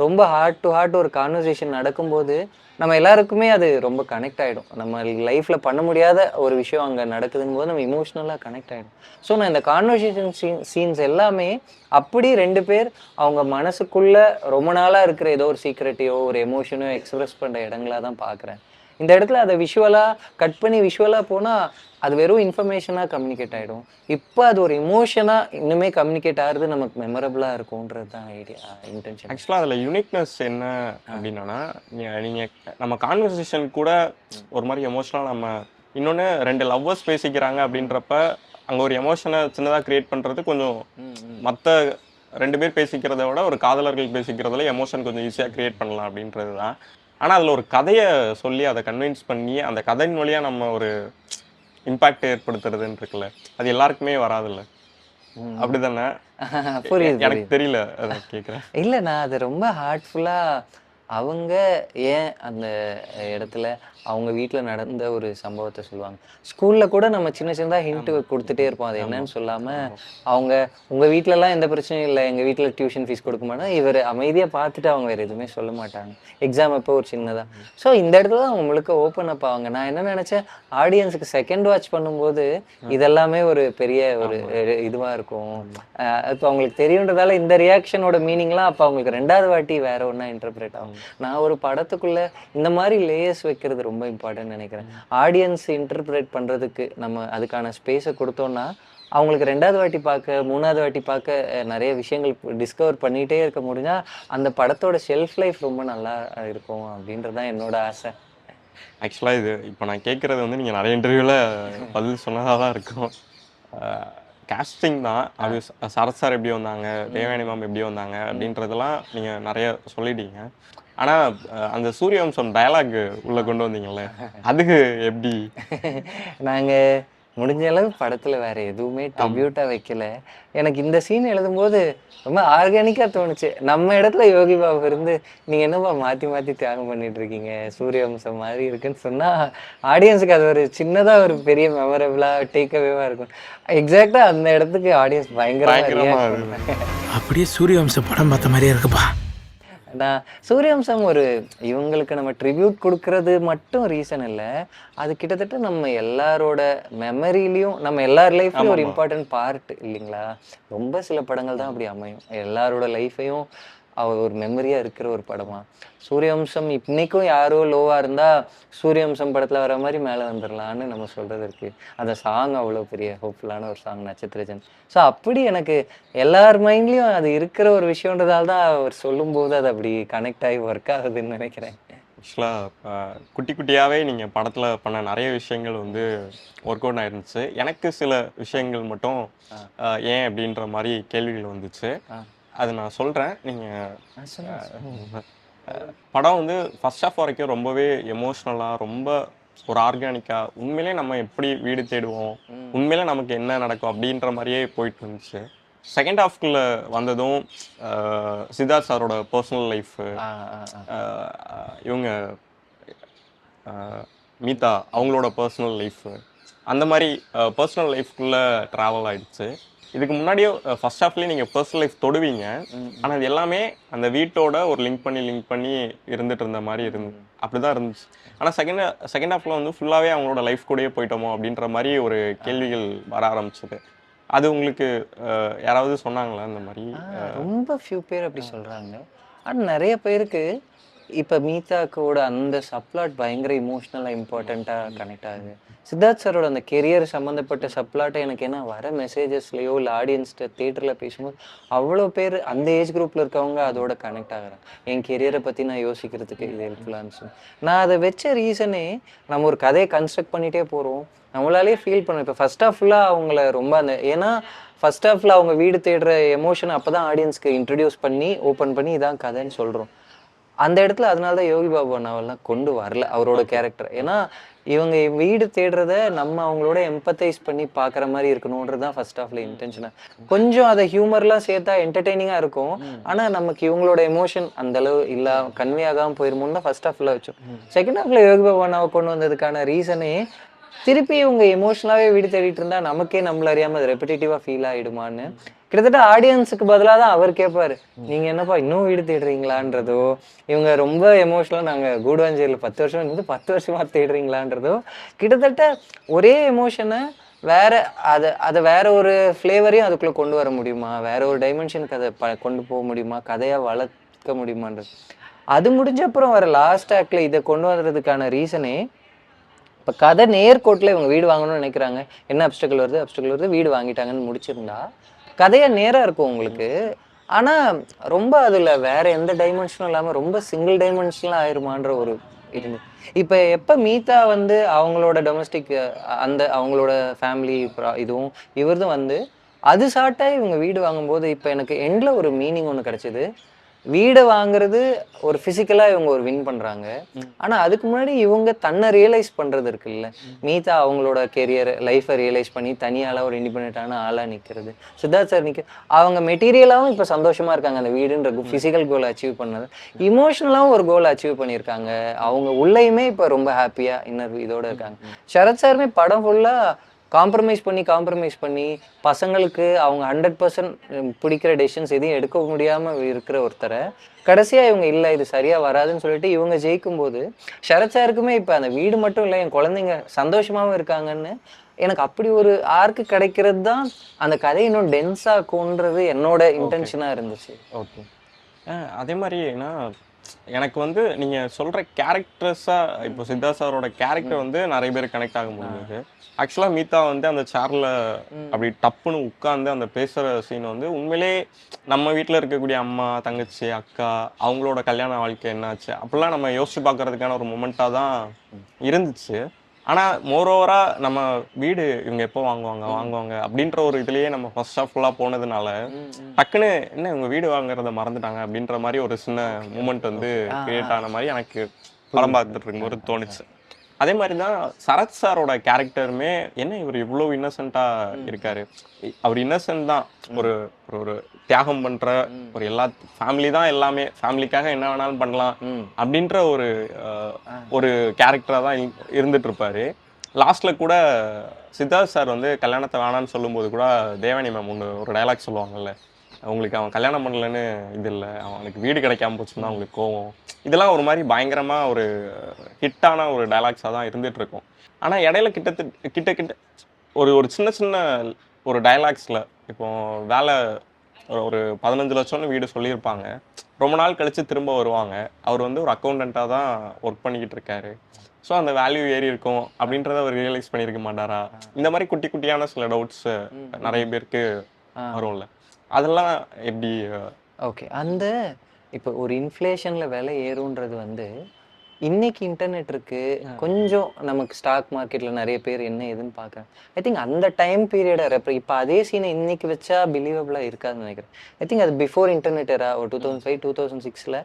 ரொம்ப ஹார்ட் டு ஹார்ட் ஒரு கான்வர்சேஷன் நடக்கும்போது நம்ம எல்லாருக்குமே அது ரொம்ப கனெக்ட் ஆகிடும். நம்ம லைஃப்பில் பண்ண முடியாத ஒரு விஷயம் அங்கே நடக்குதுங்க போது நம்ம இமோஷ்னலாக கனெக்ட் ஆகிடும். ஸோ நான் இந்த கான்வர்சேஷன் சீன்ஸ் எல்லாமே அப்படி 2 பேர் அவங்க மனசுக்குள்ளே ரொம்ப நாளாக இருக்கிற ஏதோ ஒரு சீக்ரெட்டையோ ஒரு எமோஷனையோ எக்ஸ்ப்ரெஸ் பண்ணுற இடங்களாக தான் பார்க்குறேன். இந்த இடத்துல அதை விஷுவலாக கட் பண்ணி விஷுவலாக போனால் அது வெறும் இன்ஃபர்மேஷனாக கம்யூனிகேட் ஆகிடும். இப்போ அது ஒரு இமோஷனாக இன்னுமே கம்யூனிகேட் ஆகிறது நமக்கு மெமரபுளாக இருக்கும்ன்றது தான் ஐடியா, இன்டென்ஷன். ஆக்சுவலாக அதில் யூனிக்னஸ் என்ன அப்படின்னா, நீங்கள் நம்ம கான்வர்சேஷன் கூட ஒரு மாதிரி எமோஷனலாக நம்ம இன்னொன்று 2 லவ்வர்ஸ் பேசிக்கிறாங்க அப்படின்றப்ப அங்கே ஒரு எமோஷனை சின்னதாக க்ரியேட் பண்ணுறது கொஞ்சம் மற்ற 2 பேர் பேசிக்கிறத விட ஒரு காதலர்கள் பேசிக்கிறதுல எமோஷன் கொஞ்சம் ஈஸியாக க்ரியேட் பண்ணலாம் அப்படின்றது தான். ஆனால் அதில் ஒரு கதையை சொல்லி அதை கன்வின்ஸ் பண்ணி அந்த கதையின் வழியாக நம்ம ஒரு இம்பேக்ட் ஏற்படுத்துறதுன்னு இருக்குல்ல, அது எல்லாருக்குமே வராதுல்ல, அப்படிதானே? புரியுது, எனக்கு தெரியல, அதை கேட்குறேன். இல்லை, நான் அது ரொம்ப ஹார்ட்ஃபுல்லாக அவங்க ஏன் அந்த இடத்துல அவங்க வீட்டில் நடந்த ஒரு சம்பவத்தை சொல்லுவாங்க. ஸ்கூலில் கூட நம்ம சின்ன சின்னதாக ஹிண்ட்டு கொடுத்துட்டே இருப்போம். அது என்னன்னு சொல்லாமல் அவங்க உங்கள் வீட்டிலலாம் எந்த பிரச்சனையும் இல்லை, எங்கள் வீட்டில் டியூஷன் ஃபீஸ் கொடுக்க மாட்டோம், இவர் அமைதியாக பார்த்துட்டு அவங்க வேறு எதுவுமே சொல்ல மாட்டாங்க. எக்ஸாம் அப்போ ஒரு சின்னதாக. ஸோ இந்த இடத்துல தான் அவங்க முழுக்க ஓப்பன் அப் ஆவாங்க. நான் என்ன நினச்சேன், ஆடியன்ஸுக்கு செகண்ட் வாட்ச் பண்ணும்போது இதெல்லாமே ஒரு பெரிய ஒரு இதுவாக இருக்கும். இப்போ அவங்களுக்கு தெரியுன்றதால இந்த ரியாக்ஷனோட மீனிங்லாம் அப்போ அவங்களுக்கு 2வது வாட்டி வேற ஒன்றா இன்டர்பிரேட் ஆகும். நான் ஒரு படத்துக்குள்ளே இந்த மாதிரி லேயர்ஸ் வைக்கிறது ரொம்ப இம்பார்ட்டன்ட் நினைக்கிறேன். ஆடியன்ஸ் இன்டர்பிரேட் பண்ணுறதுக்கு நம்ம அதுக்கான ஸ்பேஸை கொடுத்தோன்னா அவங்களுக்கு 2வது வாட்டி பார்க்க 3வது வாட்டி பார்க்க நிறைய விஷயங்கள் டிஸ்கவர் பண்ணிகிட்டே இருக்க முடிஞ்சால் அந்த படத்தோட ஷெல்ஃப் லைஃப் ரொம்ப நல்லா இருக்கும் அப்படின்றதான் என்னோட ஆசை. ஆக்சுவலாக இது இப்போ நான் கேட்குறது வந்து நீங்கள் நிறைய இன்டர்வியூவில் பதில் சொன்னதாக தான் இருக்கும். கேஸ்டிங் தான் அது. சரத் சார் எப்படி வந்தாங்க, தேவயானி மேம் எப்படி வந்தாங்க அப்படின்றதெல்லாம் நீங்கள் நிறைய சொல்லிட்டீங்க. ஆனால் அந்த சூரியவம்சம் டயலாக் உள்ளே கொண்டு வந்தீங்கல்ல, அதுக்கு எப்படி? நாங்கள் முடிஞ்ச அளவு படத்தில் வேறு எதுவுமே ட்ரிபியூட்டாக வைக்கல. எனக்கு இந்த சீன் எழுதும்போது ரொம்ப ஆர்கானிக்காக தோணுச்சு. நம்ம இடத்துல யோகி பாபு இருந்து நீங்கள் என்னப்பா மாற்றி மாற்றி தியாகம் பண்ணிட்டு இருக்கீங்க, சூரியவம்சம் மாதிரி இருக்குன்னு சொன்னால் ஆடியன்ஸுக்கு அது ஒரு சின்னதாக ஒரு பெரிய மெமரபிளாக டேக்அவேவாக இருக்கும். எக்ஸாக்டாக அந்த இடத்துக்கு ஆடியன்ஸ் பயங்கரமாக அப்படியே சூரியவம்சம் படம் பார்த்த மாதிரியே இருக்குப்பா. நான் சூரியவம்சம் ஒரு இவங்களுக்கு நம்ம ட்ரிபியூட் கொடுக்கறது மட்டும் ரீசன் இல்லை, அது கிட்டத்தட்ட நம்ம எல்லாரோட மெமரிலையும் நம்ம எல்லார் லைஃப்லையும் ஒரு இம்பார்ட்டன்ட் பார்ட் இல்லைங்களா. ரொம்ப சில படங்கள் தான் அப்படி அமையும், எல்லாரோட லைஃப்பையும் ஒரு மெமரியாக இருக்கிற ஒரு படமா. சூரியவம்சம் இன்னைக்கும் யாரோ லோவாக இருந்தால் சூரியவம்சம் படத்தில் வர மாதிரி மேலே வந்துடலான்னு நம்ம சொல்கிறது இருக்குது. அந்த சாங் அவ்வளோ பெரிய ஹோப்ஃபுல்லான ஒரு சாங், நட்சத்திரஜன். ஸோ அப்படி எனக்கு எல்லார் மைண்ட்லேயும் அது இருக்கிற ஒரு விஷயன்றதால தான் அவர் சொல்லும்போது அது அப்படி கனெக்ட் ஆகி ஒர்க் ஆகுதுன்னு நினைக்கிறேன். ஆக்சுவலாக குட்டி குட்டியாகவே நீங்கள் படத்தில் பண்ண நிறைய விஷயங்கள் வந்து ஒர்க் அவுட் ஆயிருந்துச்சு. எனக்கு சில விஷயங்கள் மட்டும் ஏன் அப்படின்ற மாதிரி கேள்விகள் வந்துச்சு. அது நான் சொல்கிறேன். நீங்கள் படம் வந்து ஃபர்ஸ்ட் ஹாஃப் வரைக்கும் ரொம்பவே எமோஷ்னலாக, ரொம்ப ஒரு ஆர்கானிக்காக, உண்மையிலே நம்ம எப்படி வீடு தேடுவோம், உண்மையிலே நமக்கு என்ன நடக்கும் அப்படின்ற மாதிரியே போயிட்டு இருந்துச்சு. செகண்ட் ஹாஃப்குள்ளே வந்ததும் சித்தார்த் சாரோட பர்சனல் லைஃபு, இவங்க மீதா அவங்களோட பர்சனல் லைஃபு, அந்த மாதிரி பர்சனல் லைஃப்குள்ளே ட்ராவல் ஆகிடுச்சு. இதுக்கு முன்னாடியே ஃபர்ஸ்ட் ஹாஃப்லேயே நீங்கள் பர்சனல் லைஃப் தொடுவீங்க, ஆனால் அது எல்லாமே அந்த வீட்டோட ஒரு லிங்க் பண்ணி இருந்துட்டு இருந்த மாதிரி அப்படி தான் இருந்துச்சு. ஆனால் செகண்ட் ஹாஃபில் வந்து ஃபுல்லாகவே அவங்களோட லைஃப் கூடயே போயிட்டோமோ அப்படின்ற மாதிரி ஒரு கேள்விகள் வர ஆரம்பிச்சது. அது உங்களுக்கு யாராவது சொன்னாங்களா இந்த மாதிரி? ரொம்ப ஃபியூ பேர் அப்படி சொல்கிறாங்க. ஆனால் நிறைய பேருக்கு இப்போ மீதாக்கோட அந்த சப்ளாட் பயங்கர இமோஷ்னலாக இம்பார்ட்டண்ட்டாக கனெக்ட் ஆகுது. சித்தார்த் சாரோட அந்த கெரியர் சம்மந்தப்பட்ட சப்ளாட்டை எனக்கு என்ன வர மெசேஜஸ்லையோ இல்லை ஆடியன்ஸ்கிட்ட தேட்டரில் பேசும்போது அவ்வளோ பேர் அந்த ஏஜ் குரூப்பில் இருக்கவங்க அதோட கனெக்ட் ஆகுறாங்க. என் கெரியரை பற்றி நான் யோசிக்கிறதுக்கு இது ஹெல்ப்ஃபுல்லாக இருந்துச்சு. நான் அதை வச்ச ரீசனே நம்ம ஒரு கதையை கன்ஸ்ட்ரக்ட் பண்ணிகிட்டே போகிறோம், நம்மளாலேயே ஃபீல் பண்ணோம். இப்போ ஃபர்ஸ்ட் ஆஃப் ஃபுல்லாக அவங்கள ரொம்ப அந்த ஏன்னா ஃபர்ஸ்ட் ஹாஃபில் அவங்க வீடு தேடுற எமோஷன் அப்போ தான் ஆடியன்ஸ்க்கு இன்ட்ரடியூஸ் பண்ணி ஓப்பன் பண்ணி இதான் கதைன்னு சொல்கிறோம். அந்த இடத்துல அதனால தான் யோகி பாபு நாவல்லாம் கொண்டு வரல அவரோட கேரக்டர். ஏன்னா இவங்க வீடு தேடுறத நம்ம அவங்களோட எம்பத்தைஸ் பண்ணி பார்க்குற மாதிரி இருக்கணுன்றது தான் ஃபர்ஸ்ட் ஹாஃப்ல இன்டென்ஷனாக. கொஞ்சம் அதை ஹியூமர்லாம் சேர்த்தா என்டர்டெய்னிங்காக இருக்கும், ஆனால் நமக்கு இவங்களோட எமோஷன் அந்த அளவு இல்லை கன்வே ஆகாமல் போயிருமோன்னு தான் ஃபர்ஸ்ட் ஹாஃபில் வச்சோம். செகண்ட் ஹாஃபில் யோகி பாபு நாவை கொண்டு வந்ததுக்கான ரீசனே திருப்பி இவங்க எமோஷனலாகவே வீடு தேடிட்டு இருந்தால் நமக்கே நம்மள அறியாமல் அது ரெப்பிட்டேட்டிவாக ஃபீல் ஆகிடுமான்னு கிட்டத்தட்ட ஆடியன்ஸுக்கு பதிலாக தான் அவர் கேட்பாரு, நீங்கள் என்னப்பா இன்னும் வீடு தேடுறீங்களான்றதோ, இவங்க ரொம்ப எமோஷனலாக நாங்கள் கூடுவாஞ்சேரியில் 10 வருஷம் இருந்து 10 வருஷமாக தேடுறீங்களான்றதோ, கிட்டத்தட்ட ஒரே எமோஷனை அதை வேற ஒரு ஃப்ளேவரையும் அதுக்குள்ளே கொண்டு வர முடியுமா, வேற ஒரு டைமென்ஷனுக்கு அதை கொண்டு போக முடியுமா, கதையாக வளர்க்க முடியுமான்றது. அது முடிஞ்ச அப்புறம் வர லாஸ்ட் ஆக்டில் இதை கொண்டு வர்றதுக்கான ரீசனே இப்போ கதை நேர்கோட்டில் இவங்க வீடு வாங்கணும்னு நினைக்கிறாங்க, என்ன அப்ஸ்டக்கிள் வருது வீடு வாங்கிட்டாங்கன்னு முடிச்சிருந்தா கதையாக நேராக இருக்கும் உங்களுக்கு. ஆனால் ரொம்ப அதில் வேற எந்த டைமென்ஷனும் இல்லாமல் ரொம்ப சிங்கிள் டைமென்ஷனலாக ஆயிருமான்ற ஒரு இருந்து. இப்போ எப்போ மீதா வந்து அவங்களோட டொமஸ்டிக் அந்த அவங்களோட ஃபேமிலி இதுவும் இவர்தும் வந்து அது சாட்டாக இவங்க வீடு வாங்கும்போது இப்போ எனக்கு எண்டில் ஒரு மீனிங் ஒன்று கிடச்சிது. வீடை வாங்குறது ஒரு ஃபிசிக்கலாக இவங்க ஒரு வின் பண்ணுறாங்க, ஆனால் அதுக்கு முன்னாடி இவங்க தன்னை ரியலைஸ் பண்ணுறது இருக்குல்ல. மீதா அவங்களோட கெரியர் லைஃப்பை ரியலைஸ் பண்ணி தனியால் ஒரு இண்டிபெண்ட்டான ஆளாக நிற்கிறது. சித்தார்த் சார் அவங்க மெட்டீரியலாகவும் இப்போ சந்தோஷமாக இருக்காங்க, அந்த வீடுன்ற ஃபிசிக்கல் கோலை அச்சீவ் பண்ணது. இமோஷ்னலாகவும் ஒரு கோலை அச்சீவ் பண்ணியிருக்காங்க, அவங்க உள்ளேயுமே இப்போ ரொம்ப ஹாப்பியாக இன்னர் இதோடு இருக்காங்க. சரத் சாருமே படம் ஃபுல்லாக காம்ப்ரமைஸ் பண்ணி பசங்களுக்கு அவங்க 100% பிடிக்கிற டெசிஷன்ஸ் எதையும் எடுக்க முடியாமல் இருக்கிற ஒருத்தரை கடைசியாக இவங்க இல்லை இது சரியாக வராதுன்னு சொல்லிட்டு இவங்க ஜெயிக்கும் போது சரத் சாருக்குமே இப்போ அந்த வீடு மட்டும் இல்லை என் குழந்தைங்க சந்தோஷமாகவும் இருக்காங்கன்னு எனக்கு அப்படி ஒரு ஆர்க்கு கிடைக்கிறது தான் அந்த கதை இன்னும் டென்ஸாக்குன்றது என்னோட இன்டென்ஷனாக இருந்துச்சு. ஓகே. அதே மாதிரி ஏன்னா எனக்கு வந்து நீங்கள் சொல்கிற கேரக்டர்ஸாக இப்போ சித்தார்த் சாரோட கேரக்டர் வந்து நிறைய பேர் கனெக்ட் ஆக முடியுது. ஆக்சுவலாக மீதா வந்து அந்த சேரில் அப்படி டப்புன்னு உட்காந்து அந்த பேசுகிற சீன் வந்து உண்மையிலே நம்ம வீட்டில் இருக்கக்கூடிய அம்மா தங்கச்சி அக்கா அவங்களோட கல்யாண வாழ்க்கை என்னாச்சு அப்படிலாம் நம்ம யோசிச்சு பார்க்கறதுக்கான ஒரு மொமெண்ட்டாக தான் இருந்துச்சு. ஆனால் மோரோவராக நம்ம வீடு இவங்க எப்போ வாங்குவாங்க அப்படின்ற ஒரு இதுலேயே நம்ம ஃபர்ஸ்ட் ஆஃப் ஃபுல்லாக போனதுனால டக்குன்னு என்ன இவங்க வீடு வாங்குறத மறந்துட்டாங்க அப்படின்ற மாதிரி ஒரு சின்ன மூமெண்ட் வந்து கிரியேட் ஆன மாதிரி எனக்கு படம் பார்த்துட்டு இருக்கும்போது தோணுச்சு. அதே மாதிரி தான் சரத் சாரோட கேரக்டருமே என்ன இவர் இவ்வளோ இன்னசென்ட்டாக இருக்காரு, அவர் இன்னசென்ட் தான், ஒரு ஒரு தியாகம் பண்ணுற ஒரு எல்லா ஃபேமிலி தான் எல்லாமே, ஃபேமிலிக்காக என்ன வேணாலும் பண்ணலாம் அப்படின்ற ஒரு கேரக்டராக தான் இருந்துட்டு இருப்பாரு. லாஸ்ட்டில் கூட சித்தார்த் சார் வந்து கல்யாணத்தை வேணான்னு சொல்லும்போது கூட தேவயானி மேம் ஒரு டைலாக் சொல்லுவாங்கல்ல, அவங்களுக்கு அவன் கல்யாணம் பண்ணலன்னு இது இல்லை, அவனுக்கு வீடு கிடைக்காம போச்சுன்னா அவங்களுக்கு கோவம், இதெல்லாம் ஒரு மாதிரி பயங்கரமாக ஒரு ஹிட்டான ஒரு டைலாக்ஸாக தான் இருந்துகிட்டு இருக்கும். ஆனால் இடையில கிட்ட ஒரு சின்ன ஒரு டைலாக்ஸில் இப்போ வேலை ஒரு 15 லட்சம்னு வீடு சொல்லியிருப்பாங்க, ரொம்ப நாள் கழித்து திரும்ப வருவாங்க, அவர் வந்து ஒரு அக்கௌண்டண்ட்டாக தான் ஒர்க் பண்ணிக்கிட்டு இருக்காரு, ஸோ அந்த வேல்யூ ஏறி இருக்கும் அப்படின்றத அவர் ரியலைஸ் பண்ணியிருக்க மாட்டாரா, இந்த மாதிரி குட்டியான சில டவுட்ஸ் நிறைய பேருக்கு வரும்ல, அதெல்லாம் எப்படி? ஓகே. அந்த இப்போ ஒரு இன்ஃப்ளேஷனில் விலை ஏறுன்றது வந்து இன்னைக்கு இன்டர்நெட் இருக்கு, கொஞ்சம் நமக்கு ஸ்டாக் மார்க்கெட்டில் நிறைய பேர் என்ன ஏதுன்னு பார்க்குறேன். ஐ திங்க் அந்த டைம் பீரியடை இப்போ அதே சீனை இன்னைக்கு வச்சா பிலீவபிளாக இருக்காதுன்னு நினைக்கிறேன். ஐ திங்க் அது பிஃபோர் இன்டர்நெட் எரா ஒரு 2005 2006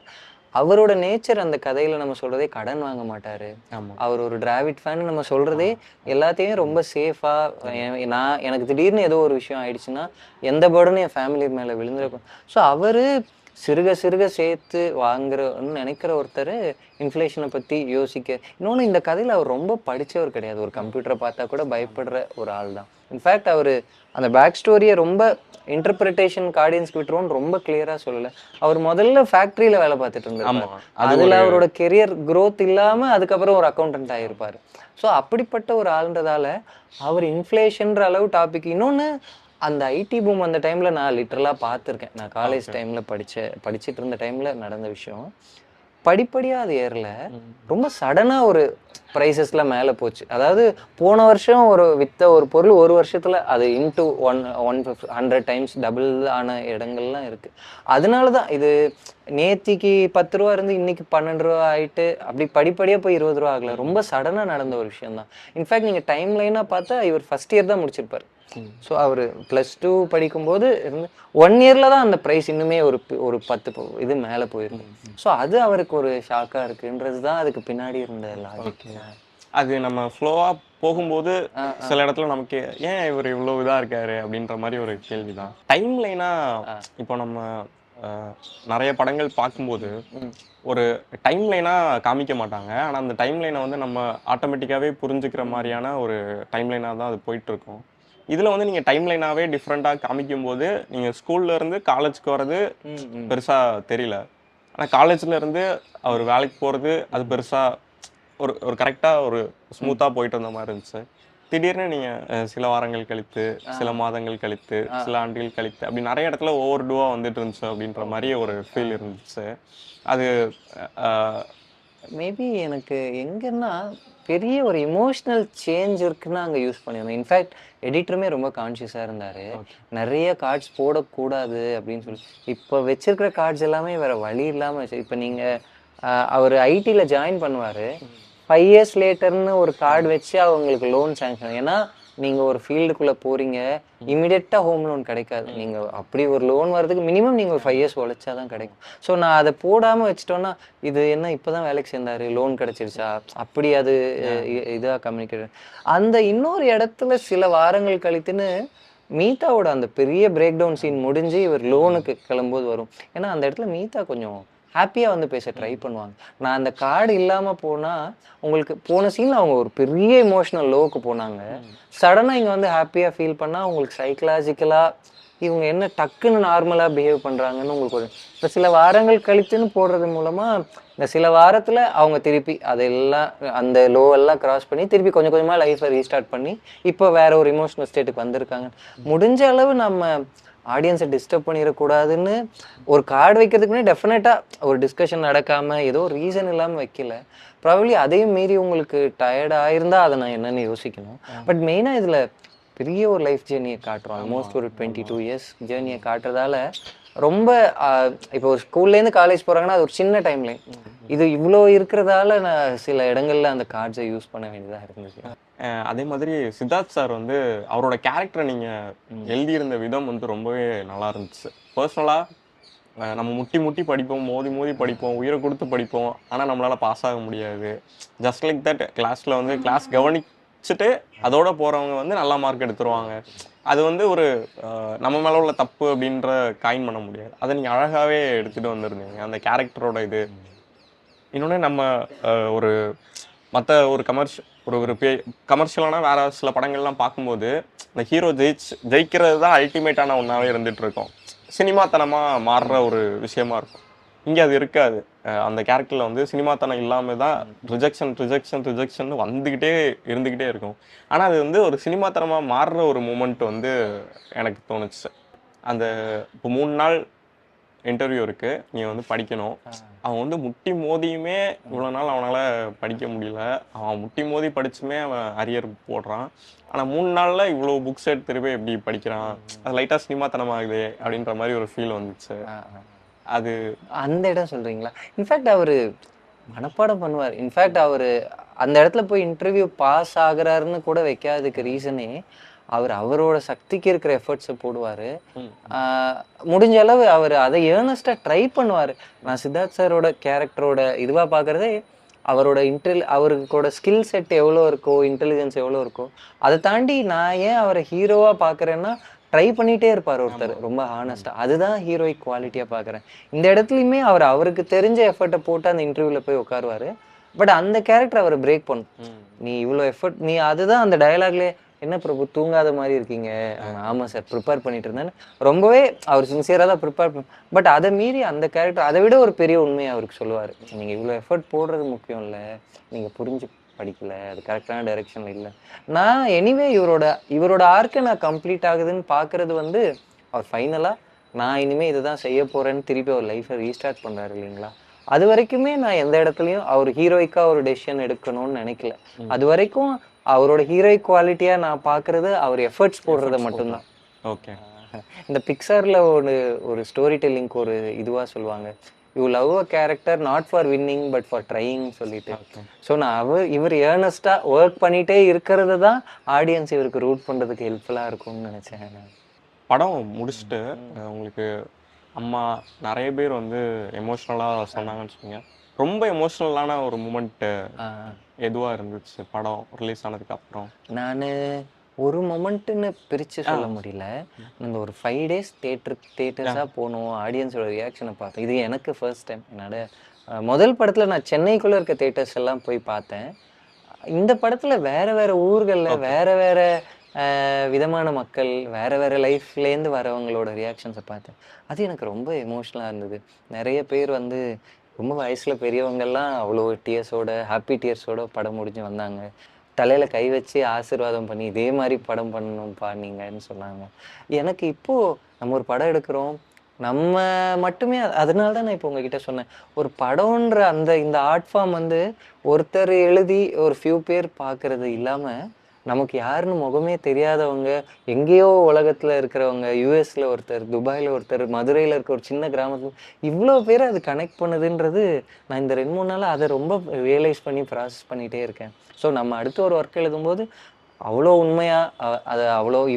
அவரோட நேச்சர் அந்த கதையில் நம்ம சொல்கிறதே கடன் வாங்க மாட்டார், அவர் ஒரு டிராவிட் ஃபேன் நம்ம சொல்கிறதே எல்லாத்தையும் ரொம்ப சேஃபாக, எனக்கு திடீர்னு ஏதோ ஒரு விஷயம் ஆயிடுச்சுன்னா எந்த பேர்டனும் என் ஃபேமிலி மேலே விழுந்துருக்கும். ஸோ அவர் சிறுக சேர்த்து வாங்குறன்னு நினைக்கிற ஒருத்தர் இன்ஃப்ளேஷனை பற்றி யோசிக்க. இன்னொன்று இந்த கதையில் அவர் ரொம்ப படித்தவர் கிடையாது, ஒரு கம்ப்யூட்டரை பார்த்தா கூட பயப்படுற ஒரு ஆள் தான். இன்ஃபேக்ட் அவர் அந்த பேக் ஸ்டோரியை ரொம்ப இன்டர்பிரிட்டேஷனுக்கு ஆடியன்ஸ்க்கு விட்டுருவோன்னு ரொம்ப கிளியராக சொல்லலை. அவர் முதல்ல ஃபேக்ட்ரியில் வேலை பார்த்துட்டு இருந்தார், அதில் அவரோட கெரியர் க்ரோத் இல்லாமல் அதுக்கப்புறம் ஒரு அக்கௌண்டன்ட் ஆகிருப்பார். ஸோ அப்படிப்பட்ட ஒரு ஆளுன்றதால அவர் இன்ஃப்ளேஷன்ற அளவு டாபிக். இன்னொன்று அந்த ஐடி பூம் அந்த டைமில் நான் லிட்டரலாக பார்த்துருக்கேன், நான் காலேஜ் டைமில் படிச்சுட்டு இருந்த டைமில் நடந்த விஷயம். படிப்படியாக அது ஏறல, ரொம்ப சடனாக ஒரு ப்ரைஸஸ்லாம் மேலே போச்சு. அதாவது போன வருஷம் விற்ற ஒரு பொருள் ஒரு வருஷத்தில் அது இன்ட்டு 100 டைம்ஸ் டபுள் ஆன இடங்கள்லாம் இருக்குது. அதனால தான் இது நேத்திக்கு 10 ரூபா இருந்து இன்னைக்கு 12 ரூபா ஆயிட்டு அப்படி படிப்படியாக போய் 20 ரூபா ஆகலை. ரொம்ப சடனாக நடந்த ஒரு விஷயம் தான். இன்ஃபேக்ட் நீங்கள் டைம் லைனாக பார்த்தா இவர் ஃபர்ஸ்ட் இயர் தான் முடிச்சிருப்பார். ஸோ அவர் +2 படிக்கும்போது இருந்து 1 இயரில் தான் அந்த ப்ரைஸ் இன்னுமே ஒரு 10 இது மேலே போயிருக்கு. ஸோ அது அவருக்கு ஒரு ஷாக்காக இருக்குன்றது தான் அதுக்கு பின்னாடி இருந்த லாஜிக். அது நம்ம ஃப்ளோவாக போகும்போது சில இடத்துல நமக்கு ஏன் இவர் இவ்வளோ இதாக இருக்காரு அப்படின்ற மாதிரி ஒரு கேள்வி தான். டைம் லைனாக இப்போ நம்ம நிறைய படங்கள் பார்க்கும்போது ஒரு டைம் லைனாக காமிக்க மாட்டாங்க. ஆனால் அந்த டைம் லைனை வந்து நம்ம ஆட்டோமேட்டிக்காகவே புரிஞ்சுக்கிற மாதிரியான ஒரு டைம் லைனாக தான் அது போயிட்டுருக்கோம். இதில் வந்து நீங்கள் டைம் லைனாகவே டிஃப்ரெண்ட்டாக காமிக்கும்போது நீங்கள் ஸ்கூல்லேருந்து காலேஜுக்கு வர்றது பெருசாக தெரியல. ஆனால் காலேஜ்லேருந்து அவர் வேலைக்கு போகிறது அது பெருசாக ஒரு கரெக்டாக ஒரு ஸ்மூத்தாக போயிட்டு இருந்த மாதிரி இருந்துச்சு. திடீர்னு நீங்கள் சில வாரங்கள் கழித்து, சில மாதங்கள் கழித்து, சில ஆண்டுகள் கழித்து அப்படி நிறைய இடத்துல ஓவர் டூவாக வந்துட்டு இருந்துச்சு அப்படின்ற மாதிரி ஒரு ஃபீல் இருந்துச்சு. அது மேபி எனக்கு எங்கன்னா பெரிய ஒரு இமோஷ்னல் சேஞ்ச் இருக்குன்னு அங்கே யூஸ் பண்ணியிருந்தேன். இன்ஃபேக்ட் எடிட்டருமே ரொம்ப கான்ஷியஸாக இருந்தார். நிறைய கார்ட்ஸ் போடக்கூடாது அப்படின்னு சொல்லி. இப்போ வச்சிருக்கிற கார்ட்ஸ் எல்லாமே வேறு வழி இல்லாமல் வச்சு. இப்போ நீங்கள் அவர் ஐடியில் ஜாயின் பண்ணுவார், 5 இயர்ஸ் லேட்டர்னு ஒரு கார்டு வச்சு அவங்களுக்கு லோன் சேங்ஷன். ஏன்னா நீங்கள் ஒரு ஃபீல்டுக்குள்ளே போகிறீங்க, இமீடியட்டாக ஹோம் லோன் கிடைக்காது. நீங்கள் அப்படி ஒரு லோன் வரதுக்கு மினிமம் நீங்கள் ஒரு 5 இயர்ஸ் உழைச்சா தான் கிடைக்கும். ஸோ நான் அதை போடாமல் வச்சிட்டோன்னா இது என்ன இப்போ தான் வேலைக்கு சேர்ந்தாரு, லோன் கிடச்சிருச்சா, அப்படி அது இதாக கம்யூனிகேட். அந்த இன்னொரு இடத்துல சில வாரங்கள் கழித்துன்னு மீதாவோட அந்த பெரிய பிரேக் டவுன் சீன் முடிஞ்சு இவர் லோனுக்கு கிளம்பும்போது வரும். ஏன்னா அந்த இடத்துல மீதா கொஞ்சம் ஹாப்பியாக வந்து பேச ட்ரை பண்ணுவாங்க. நான் அந்த கார்டு இல்லாமல் போனால் உங்களுக்கு போன சீனில் அவங்க ஒரு பெரிய இமோஷனல் லோவுக்கு போனாங்க. சடனாக இங்கே வந்து ஹாப்பியாக ஃபீல் பண்ணால் உங்களுக்கு சைக்கலாஜிக்கலாக இவங்க என்ன டக்குன்னு நார்மலாக பிஹேவ் பண்ணுறாங்கன்னு உங்களுக்கு ஒரு இப்போ சில வாரங்கள் கழித்துன்னு போடுறது மூலமாக இந்த சில வாரத்தில் அவங்க திருப்பி அதெல்லாம் அந்த லோவெல்லாம் கிராஸ் பண்ணி திருப்பி கொஞ்சம் கொஞ்சமாக லைஃப்பை ரீஸ்டார்ட் பண்ணி இப்போ வேற ஒரு இமோஷனல் ஸ்டேட்டுக்கு வந்திருக்காங்க. முடிஞ்ச அளவு நம்ம ஆடியன்ஸை டிஸ்டர்ப் பண்ணிடக்கூடாதுன்னு ஒரு கார்டு வைக்கிறதுக்கு முன்னாடி டெஃபினட்டாக ஒரு டிஸ்கஷன் நடக்காமல் ஏதோ ஒரு ரீசன் இல்லாமல் வைக்கல. ப்ராபப்ளி அதையும் மீறி உங்களுக்கு டயர்ட் ஆயிருந்தால் அதை நான் என்னென்னு யோசிக்கணும். பட் மெயினாக இதில் பெரிய ஒரு லைஃப் ஜேர்னியை காட்டுறோம். ஆல்மோஸ்ட் ஒரு 22 இயர்ஸ் ஜேர்னியை காட்டுறதால ரொம்ப இப்போ ஒரு ஸ்கூல்லேருந்து காலேஜ் போகிறாங்கன்னா அது ஒரு சின்ன டைம் லைன். இது இவ்வளோ இருக்கிறதால நான் சில இடங்கள்ல அந்த கார்ட்ஸை யூஸ் பண்ண வேண்டியதாக இருந்துச்சு. அதே மாதிரி சித்தார்த் சார் வந்து அவரோட கேரக்டரை நீங்கள் எழுதியிருந்த விதம் வந்து ரொம்பவே நல்லா இருந்துச்சு. பர்சனலாக நம்ம முட்டி முட்டி படிப்போம், மோதி மோதி படிப்போம், உயிரை கொடுத்து படிப்போம், ஆனால் நம்மளால் பாஸ் ஆக முடியாது. ஜஸ்ட் லைக் தட் கிளாஸில் வந்து கிளாஸ் கவனிச்சுட்டு அதோட போகிறவங்க வந்து நல்லா மார்க் எடுத்துருவாங்க. அது வந்து ஒரு நம்ம மேலே உள்ள தப்பு அப்படின்ற காயின் பண்ண முடியாது. அதை நீங்கள் அழகாகவே எடுத்துகிட்டு வந்திருந்தீங்க அந்த கேரக்டரோட இது. இன்னொன்று நம்ம ஒரு மற்ற ஒரு கமர்ஷியலான வேற சில படங்கள்லாம் பார்க்கும்போது இந்த ஹீரோ ஜெயிக்கிறது தான் அல்டிமேட்டான ஒன்றாவே இருந்துட்டு இருக்கோம். சினிமாத்தனமாக மாறுற ஒரு விஷயமா இருக்கும். இங்கே அது இருக்காது. அந்த கேரக்டரில் வந்து சினிமாத்தனம் இல்லாமல் தான் ரிஜெக்ஷன் இருந்துக்கிட்டே இருக்கும். ஆனால் அது வந்து ஒரு சினிமாத்தனமாக மாறுற ஒரு மூமெண்ட் வந்து எனக்கு தோணுச்சு. அந்த இப்போ 3 நாள் இன்டர்வியூ இருக்குது, நீ வந்து படிக்கணும். அவன் வந்து முட்டி மோதியுமே இவ்வளோ நாள் அவனால் படிக்க முடியல. அவன் முட்டி மோதி படிச்சுமே அவன் அரியர் போடுறான். ஆனால் 3 நாளில் இவ்வளோ புக்ஸ் எடுத்துட்டு போய் எப்படி படிக்கிறான், அது லைட்டாக சினிமாத்தனமாகுது அப்படின்ற மாதிரி ஒரு ஃபீல் வந்துச்சு. அது அந்த இடம் சொல்கிறீங்களா? இன்ஃபேக்ட் அவர் மனப்பாடம் பண்ணுவார். இன்ஃபேக்ட் அவர் அந்த இடத்துல போய் இன்டர்வியூ பாஸ் ஆகுறாருன்னு கூட வைக்காததுக்கு ரீசனே அவரோட சக்திக்கு இருக்கிற எஃபர்ட்ஸை போடுவார். முடிஞ்ச அளவு அவர் அதை ஏர்னஸ்டாக ட்ரை பண்ணுவார். நான் சித்தார்த் சாரோட கேரக்டரோட இதுவாக பார்க்குறதே அவரோட அவருக்கோட ஸ்கில் செட் எவ்வளோ இருக்கோ, இன்டெலிஜென்ஸ் எவ்வளோ இருக்கோ, அதை தாண்டி நான் ஏன் அவரை ஹீரோவாக பார்க்குறேன்னா ட்ரை பண்ணிகிட்டே இருப்பார் ஒருத்தர் ரொம்ப ஹானஸ்டாக. அதுதான் ஹீரோயிக் குவாலிட்டியாக பார்க்குறேன். இந்த இடத்துலையுமே அவருக்கு தெரிஞ்ச எஃபர்ட்டை போட்டு அந்த இன்டர்வியூவில் போய் உட்காருவார். பட் அந்த கேரக்டர் அவரை பிரேக் பண்ணும். நீ இவ்வளோ எஃபர்ட், நீ அதுதான் அந்த டயலாக்லேயே என்ன பிரபு தூங்காத மாதிரி இருக்கீங்க. ஆமாம் சார் ப்ரிப்பேர் பண்ணிட்டு இருந்தேன்னு ரொம்பவே அவர் சின்சியராக தான் ப்ரிப்பேர் பட் அதை மீறி அந்த கேரக்டர் அதை விட ஒரு பெரிய உண்மையை அவருக்கு சொல்லுவார். நீங்கள் இவ்வளோ எஃபர்ட் போடுறது முக்கியம் இல்லை, நீங்கள் புரிஞ்சு படிக்கலை, அது கரெக்டான டைரெக்ஷனில் இல்லை. நான் எனிவே இவரோட ஆர்க்கை நான் கம்ப்ளீட் ஆகுதுன்னு பார்க்குறது வந்து அவர் ஃபைனலாக நான் இனிமேல் இதை தான் செய்ய போகிறேன்னு திருப்பி அவர் லைஃப்பை ரீஸ்டார்ட் பண்ணுறாரு இல்லைங்களா. அது வரைக்குமே நான் எந்த இடத்துலையும் அவர் ஹீரோயிக்காக ஒரு டெசிஷன் எடுக்கணும்னு நினைக்கல. அது வரைக்கும் அவரோட ஹீரோயிக் குவாலிட்டியாக நான் பார்க்குறது அவர் எஃபர்ட்ஸ் போடுறத மட்டும்தான். ஓகே. இந்த பிக்சாரில் ஒரு ஸ்டோரி டெல்லிங்க்கு ஒரு இதுவாக சொல்லுவாங்க, you love a character not for winning but for trying சொல்லிட்டு. ஸோ நான் இவர் ஏர்னஸ்டாக ஒர்க் பண்ணிகிட்டே இருக்கிறது தான் ஆடியன்ஸ் இவருக்கு ரூட் பண்ணுறதுக்கு ஹெல்ப்ஃபுல்லாக இருக்கும்னு நினச்சேன் நான். படம் முடிச்சுட்டு உங்களுக்கு அம்மா நிறைய பேர் வந்து எமோஷ்னலாக சொன்னாங்கன்னு சொன்னீங்க. ரொம்ப எமோஷ்னலான ஒரு மூமெண்ட் எதுவாக இருந்துச்சு படம் ரிலீஸ் ஆனதுக்கு அப்புறம்? நான் ஒரு மொமெண்ட்டுன்னு பிரித்து சொல்ல முடியல. இந்த ஒரு 5 days தேட்டர்ஸாக போனோம், ஆடியன்ஸோட ரியாக்ஷனை பார்த்தேன். இது எனக்கு ஃபர்ஸ்ட் டைம். என்னோட முதல் படத்தில் நான் சென்னைக்குள்ளே இருக்க தேட்டர்ஸ் எல்லாம் போய் பார்த்தேன். இந்த படத்தில் வேறு வேறு ஊர்களில் வேறு வேறு விதமான மக்கள், வேறு வேறு லைஃப்லேருந்து வரவங்களோட ரியாக்ஷன்ஸை பார்த்தேன். அது எனக்கு ரொம்ப எமோஷ்னலாக இருந்தது. நிறைய பேர் வந்து ரொம்ப வயசில் பெரியவங்கள்லாம் அவ்வளோ டியர்ஸோட, ஹாப்பி டியர்ஸோட படம் முடிஞ்சு வந்தாங்க. தலையில் கை வச்சு ஆசீர்வாதம் பண்ணி இதே மாதிரி படம் பண்ணணும்ப்பா நீங்கன்னு சொன்னாங்க. எனக்கு இப்போது நம்ம ஒரு படம் எடுக்கிறோம், நம்ம மட்டுமே அதனால தான் நான் இப்போ உங்ககிட்ட சொன்னேன், ஒரு படம்ன்ற இந்த ஆர்ட் ஃபார்ம் வந்து ஒருத்தர் எழுதி ஒரு ஃபியூ பேர் பார்க்குறது இல்லாமல், நமக்கு யாருன்னு முகமே தெரியாதவங்க, எங்கேயோ உலகத்தில் இருக்கிறவங்க, யூஎஸில் ஒருத்தர், துபாயில் ஒருத்தர், மதுரையில் இருக்க ஒரு சின்ன கிராமத்தில் இவ்வளோ பேர் அது கனெக்ட் பண்ணுதுன்றது நான் இந்த 2-3 நாளாக அதை ரொம்ப ரியலைஸ் பண்ணி ப்ராசஸ் பண்ணிகிட்டே இருக்கேன். ஸோ நம்ம அடுத்து ஒரு ஒர்க் எழுதும்போது அவ்வளோ உண்மையாக அதை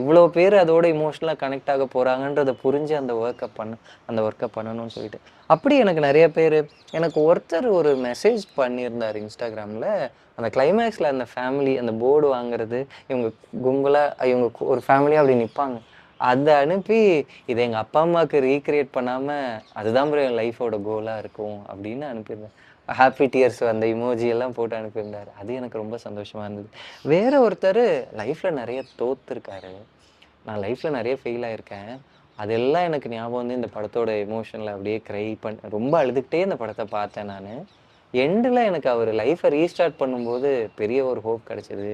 இவ்வளோ பேர் அதோட இமோஷ்னலாக கனெக்ட் ஆக போகிறாங்கன்றதை புரிஞ்சு அந்த ஒர்க்கை பண்ணணும்னு சொல்லிட்டு. அப்படி எனக்கு நிறைய பேர், எனக்கு ஒருத்தர் ஒரு மெசேஜ் பண்ணியிருந்தார் இன்ஸ்டாகிராமில். அந்த கிளைமேக்ஸில் அந்த ஃபேமிலி அந்த போர்டு வாங்குறது, இவங்க கும்பலாக இவங்க ஒரு ஃபேமிலியாக அப்படி நிற்பாங்க, அதை அனுப்பி இதை எங்கள் அப்பா அம்மாவுக்கு ரீக்ரியேட் பண்ணாமல் அதுதான் என் லைஃபோட கோலாக இருக்கும் அப்படின்னு அனுப்பியிருந்தேன். ஹாப்பி டியர்ஸ் அந்த இமோஜி எல்லாம் போட்டு அனுப்பியிருந்தார். அது எனக்கு ரொம்ப சந்தோஷமாக இருந்தது. வேறு ஒருத்தர் லைஃப்பில் நிறைய தோற்றுருக்காரு, நான் லைஃப்பில் நிறைய ஃபெயில் ஆகிருக்கேன், அதெல்லாம் எனக்கு ஞாபகம் வந்து இந்த படத்தோட எமோஷனில் அப்படியே ரொம்ப அழுதுகிட்டே இந்த படத்தை பார்த்தேன். நான் எண்டில் எனக்கு அவர் லைஃப்பை ரீஸ்டார்ட் பண்ணும்போது பெரிய ஒரு ஹோப் கிடச்சிது.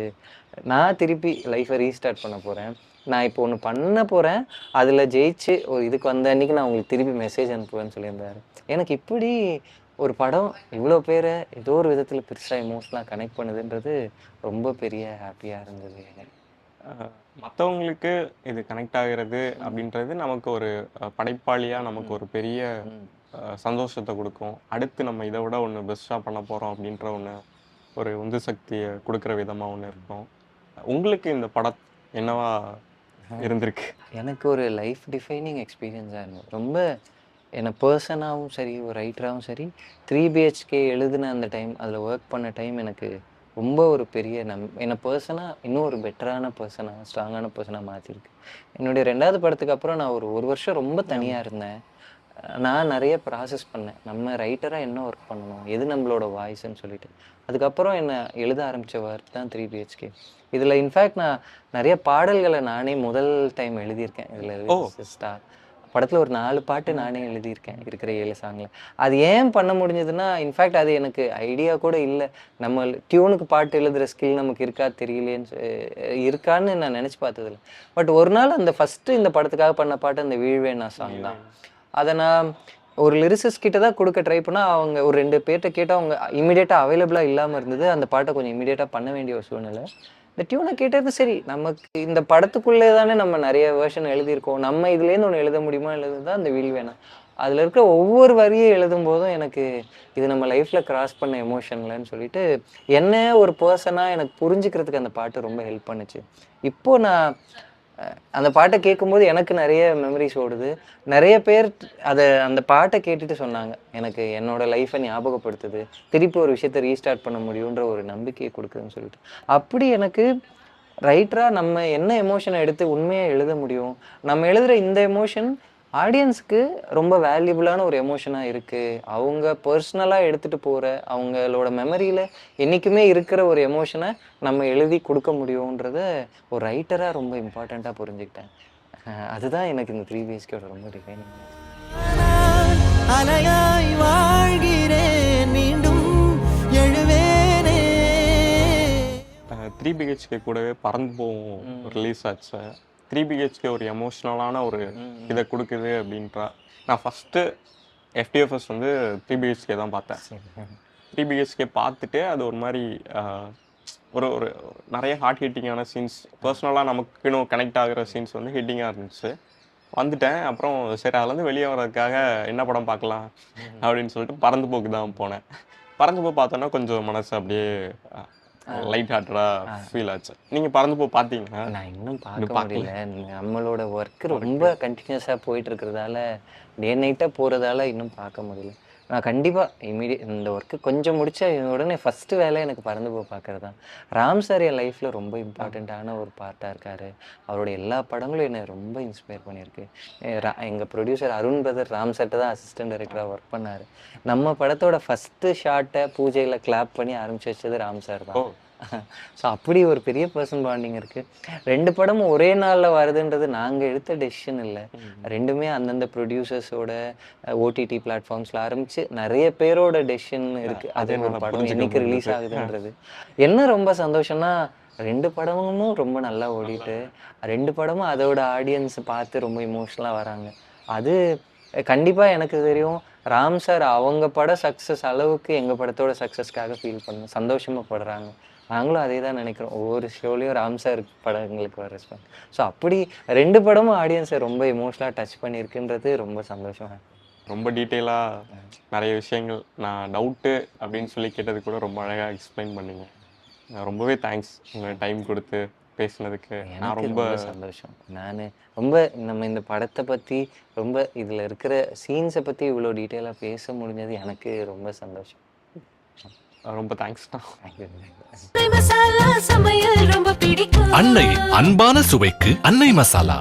நான் திருப்பி லைஃப்பை ரீஸ்டார்ட் பண்ண போகிறேன், நான் இப்போ ஒன்று பண்ண போகிறேன், அதில் ஜெயிச்சு ஒரு இதுக்கு வந்த அன்றைக்கி நான் உங்களுக்கு திருப்பி மெசேஜ் அனுப்புவேன்னு சொல்லியிருந்தார். எனக்கு இப்படி ஒரு படம் இவ்வளோ பேரை ஏதோ ஒரு விதத்தில் பெருசாக எமோஷனலாக கனெக்ட் பண்ணுதுன்றது ரொம்ப பெரிய ஹாப்பியாக இருந்தது எனக்கு. மற்றவங்களுக்கு இது கனெக்ட் ஆகிறது அப்படின்றது நமக்கு ஒரு படைப்பாளியாக நமக்கு ஒரு பெரிய சந்தோஷத்தை கொடுக்கும். அடுத்து நம்ம இதை விட ஒன்று பெஸ்ட்டாக பண்ண போகிறோம் அப்படின்ற ஒரு உந்து சக்தியை கொடுக்குற விதமாக ஒன்று இருக்கும். உங்களுக்கு இந்த படம் என்னவா இருந்திருக்கு? எனக்கு ஒரு லைஃப் டிஃபைனிங் எக்ஸ்பீரியன்ஸாக இருந்தது. ரொம்ப என்னை பர்சனாகவும் சரி, ஒரு ரைட்டராகவும் சரி, 3 BHK எழுதின அந்த டைம், அதில் ஒர்க் பண்ண டைம் எனக்கு ரொம்ப ஒரு பெரிய என்னை பர்சனாக இன்னும் ஒரு பெட்டரான பர்சனாக, ஸ்ட்ராங்கான பர்சனாக மாற்றிருக்கு. என்னுடைய 2வது படத்துக்கு அப்புறம் நான் ஒரு வருஷம் ரொம்ப தனியாக இருந்தேன். நான் நிறைய ப்ராசஸ் பண்ணேன், நம்ம ரைட்டராக என்ன ஒர்க் பண்ணணும், எது நம்மளோட வாய்ஸ்ன்னு சொல்லிட்டு. அதுக்கப்புறம் என்னை எழுத ஆரம்பித்த ஒர்க் தான் 3 BHK. இதில் இன்ஃபேக்ட் நான் நிறைய பாடல்களை நானே முதல் டைம் எழுதியிருக்கேன். இதில் படத்தில் ஒரு 4 பாட்டு நானே எழுதியிருக்கேன் இருக்கிற 7 சாங்கில். அது ஏன் பண்ண முடிஞ்சதுன்னா, இன்ஃபேக்ட் அது எனக்கு ஐடியா கூட இல்லை. நம்ம டியூனுக்கு பாட்டு எழுதுகிற ஸ்கில் நமக்கு இருக்கான்னு நான் நினச்சி பார்த்ததில்ல. பட் ஒரு நாள் அந்த ஃபஸ்ட்டு இந்த படத்துக்காக பண்ண பாட்டு அந்த வீழ்வேனா சாங் தான். அதை நான் ஒரு லிரிசிஸ்ட் கிட்ட தான் கொடுக்க ட்ரை பண்ணால், அவங்க ஒரு 2 பேர்கிட்ட கேட்டால் அவங்க இமீடியட்டாக அவைலபிளாக இல்லாமல் இருந்தது. அந்த பாட்டை கொஞ்சம் இமீடியட்டாக பண்ண வேண்டிய ஒரு சூழ்நிலை. இந்த டியூனை கேட்டது சரி, நமக்கு இந்த படத்துக்குள்ளே தானே நம்ம நிறைய வேர்ஷன் எழுதியிருக்கோம், நம்ம இதுலேருந்து ஒன்று எழுத முடியுமா எழுதுறது தான் அந்த வீழ்வேனா. அதில் இருக்கிற ஒவ்வொரு வரியை எழுதும் போதும் எனக்கு இது நம்ம லைஃப்பில் கிராஸ் பண்ண எமோஷன்லன்னு சொல்லிட்டு என்ன ஒரு பர்சனாக எனக்கு புரிஞ்சுக்கிறதுக்கு அந்த பாட்டு ரொம்ப ஹெல்ப் பண்ணுச்சு. இப்போது நான் அந்த பாட்டை கேட்கும்போது எனக்கு நிறைய மெமரிஸ் ஓடுது. நிறைய பேர் அந்த பாட்டை கேட்டுட்டு சொன்னாங்க, எனக்கு என்னோட லைஃப்பை ஞாபகப்படுத்துது, திருப்பி ஒரு விஷயத்தை ரீஸ்டார்ட் பண்ண முடியுன்ற ஒரு நம்பிக்கையை கொடுக்குதுன்னு சொல்லிட்டு. அப்படி எனக்கு ரைட்டராக நம்ம என்ன எமோஷனை எடுத்து உண்மையாக எழுத முடியும், நம்ம எழுதுகிற இந்த எமோஷன் ஆடியன்ஸுக்கு ரொம்ப வேல்யூபிளான ஒரு எமோஷனாக இருக்குது, அவங்க பர்சனலாக எடுத்துகிட்டு போகிற அவங்களோட மெமரியில் என்றைக்குமே இருக்கிற ஒரு எமோஷனை நம்ம எழுதி கொடுக்க முடியுன்றத ஒரு ரைட்டராக ரொம்ப இம்பார்ட்டண்ட்டாக புரிஞ்சுக்கிட்டேன். அதுதான் எனக்கு இந்த 3 BHKயோட ரொம்ப டிஃபைனிங். அலையாய் வாழ்கிறேன் மீண்டும் எழுவேனே. 3 BHK கூடவே பறந்து போகும் ரிலீஸ் ஆச்சு. 3 BHK ஒரு எமோஷ்னலான ஒரு இதை கொடுக்குது அப்படின்றா. நான் ஃபஸ்ட்டு FTFS வந்து 3 BHK தான் பார்த்தேன். 3 BHK பார்த்துட்டு அது ஒரு மாதிரி ஒரு ஒரு நிறைய ஹார்ட் ஹிட்டிங்கான சீன்ஸ், பர்சனலாக நமக்குன்னு கனெக்ட் ஆகிற சீன்ஸ் வந்து ஹிட்டிங்காக இருந்துச்சு. வந்துட்டேன். அப்புறம் சரி அதுலேருந்து வெளியே வர்றதுக்காக என்ன படம் பார்க்கலாம் அப்படின்னு சொல்லிட்டு பறந்து போக்கு தான் போனேன். பறந்து போ பார்த்தோன்னா கொஞ்சம் மனசு அப்படியே லைட் ஹார்ட்டடாக ஃபீல் ஆச்சு. நீங்கள் பறந்து போ பார்த்தீங்கன்னா? நான் இன்னும் பார்க்க முடியல. நம்மளோட ஒர்க்கு ரொம்ப கண்டினியூஸாக போயிட்டு இருக்கிறதால, டே நைட்டாக போகிறதால இன்னும் பார்க்க முடியல. நான் கண்டிப்பாக இந்த ஒர்க்கு கொஞ்சம் முடிச்சா உடனே ஃபஸ்ட்டு வேலை எனக்கு பறந்து போ பார்க்குறது தான். ராம் சார் என் லைஃப்பில் ரொம்ப இம்பார்ட்டண்ட்டான ஒரு பார்ட்டாக இருக்கார். அவரோட எல்லா படங்களும் என்னை ரொம்ப இன்ஸ்பயர் பண்ணியிருக்கு. எங்கள் ப்ரொடியூசர் அருண் பிரதர் ராம் சார்ட்ட தான் அசிஸ்டன்ட் டைரக்டராக ஒர்க் பண்ணார். நம்ம படத்தோட ஃபஸ்ட்டு ஷார்ட்டை பூஜையில் கிளாப் பண்ணி ஆரம்பிச்சு வச்சது ராம் சார் தான். ஸோ அப்படி ஒரு பெரிய பர்சன் பாண்டிங் இருக்குது. 2 படமும் ஒரே நாளில் வருதுன்றது நாங்கள் எடுத்த டெசிஷன் இல்லை. ரெண்டுமே அந்தந்த ப்ரொடியூசர்ஸோட OTT பிளாட்ஃபார்ம்ஸில் ஆரம்பித்து நிறைய பேரோட டெசிஷன் இருக்குது. அது ஒரு படம் என்னைக்கு ரிலீஸ் ஆகுதுன்றது. என்ன ரொம்ப சந்தோஷம்னா 2 படமும் ரொம்ப நல்லா ஓடிட்டு 2 படமும் அதோட ஆடியன்ஸ் பார்த்து ரொம்ப இமோஷ்னலாக வராங்க. அது கண்டிப்பாக எனக்கு தெரியும் ராம் சார் அவங்க பட சக்ஸஸ் அளவுக்கு எங்கள் படத்தோட சக்ஸஸ்க்காக ஃபீல் பண்ண சந்தோஷமாக படுறாங்க. நாங்களும் அதே தான் நினைக்கிறோம். ஒவ்வொரு ஷோலையும் ராம் சார் படங்களுக்கு வர ரெஸ்பான்ஸ். ஸோ அப்படி 2 படமும் ஆடியன்ஸை ரொம்ப இமோஷ்னலாக டச் பண்ணியிருக்குன்றது ரொம்ப சந்தோஷமாக. ரொம்ப டீட்டெயிலாக நிறைய விஷயங்கள் நான் டவுட்டு அப்படின்னு சொல்லி கேட்டது கூட ரொம்ப அழகாக எக்ஸ்பிளைன் பண்ணீங்க. ரொம்பவே தேங்க்ஸ் உங்கள் டைம் கொடுத்து பேசுனதுக்கு. நான் ரொம்ப சந்தோஷம். நான் ரொம்ப நம்ம இந்த படத்தை பற்றி ரொம்ப இதில் இருக்கிற சீன்ஸை பற்றி இவ்வளோ டீட்டெயிலாக பேச முடிஞ்சது எனக்கு ரொம்ப சந்தோஷம். ரொம்ப தேங்க்ஸ்ண்ணா. அன்னை அன்பான சுவைக்கு அன்னை மசாலா.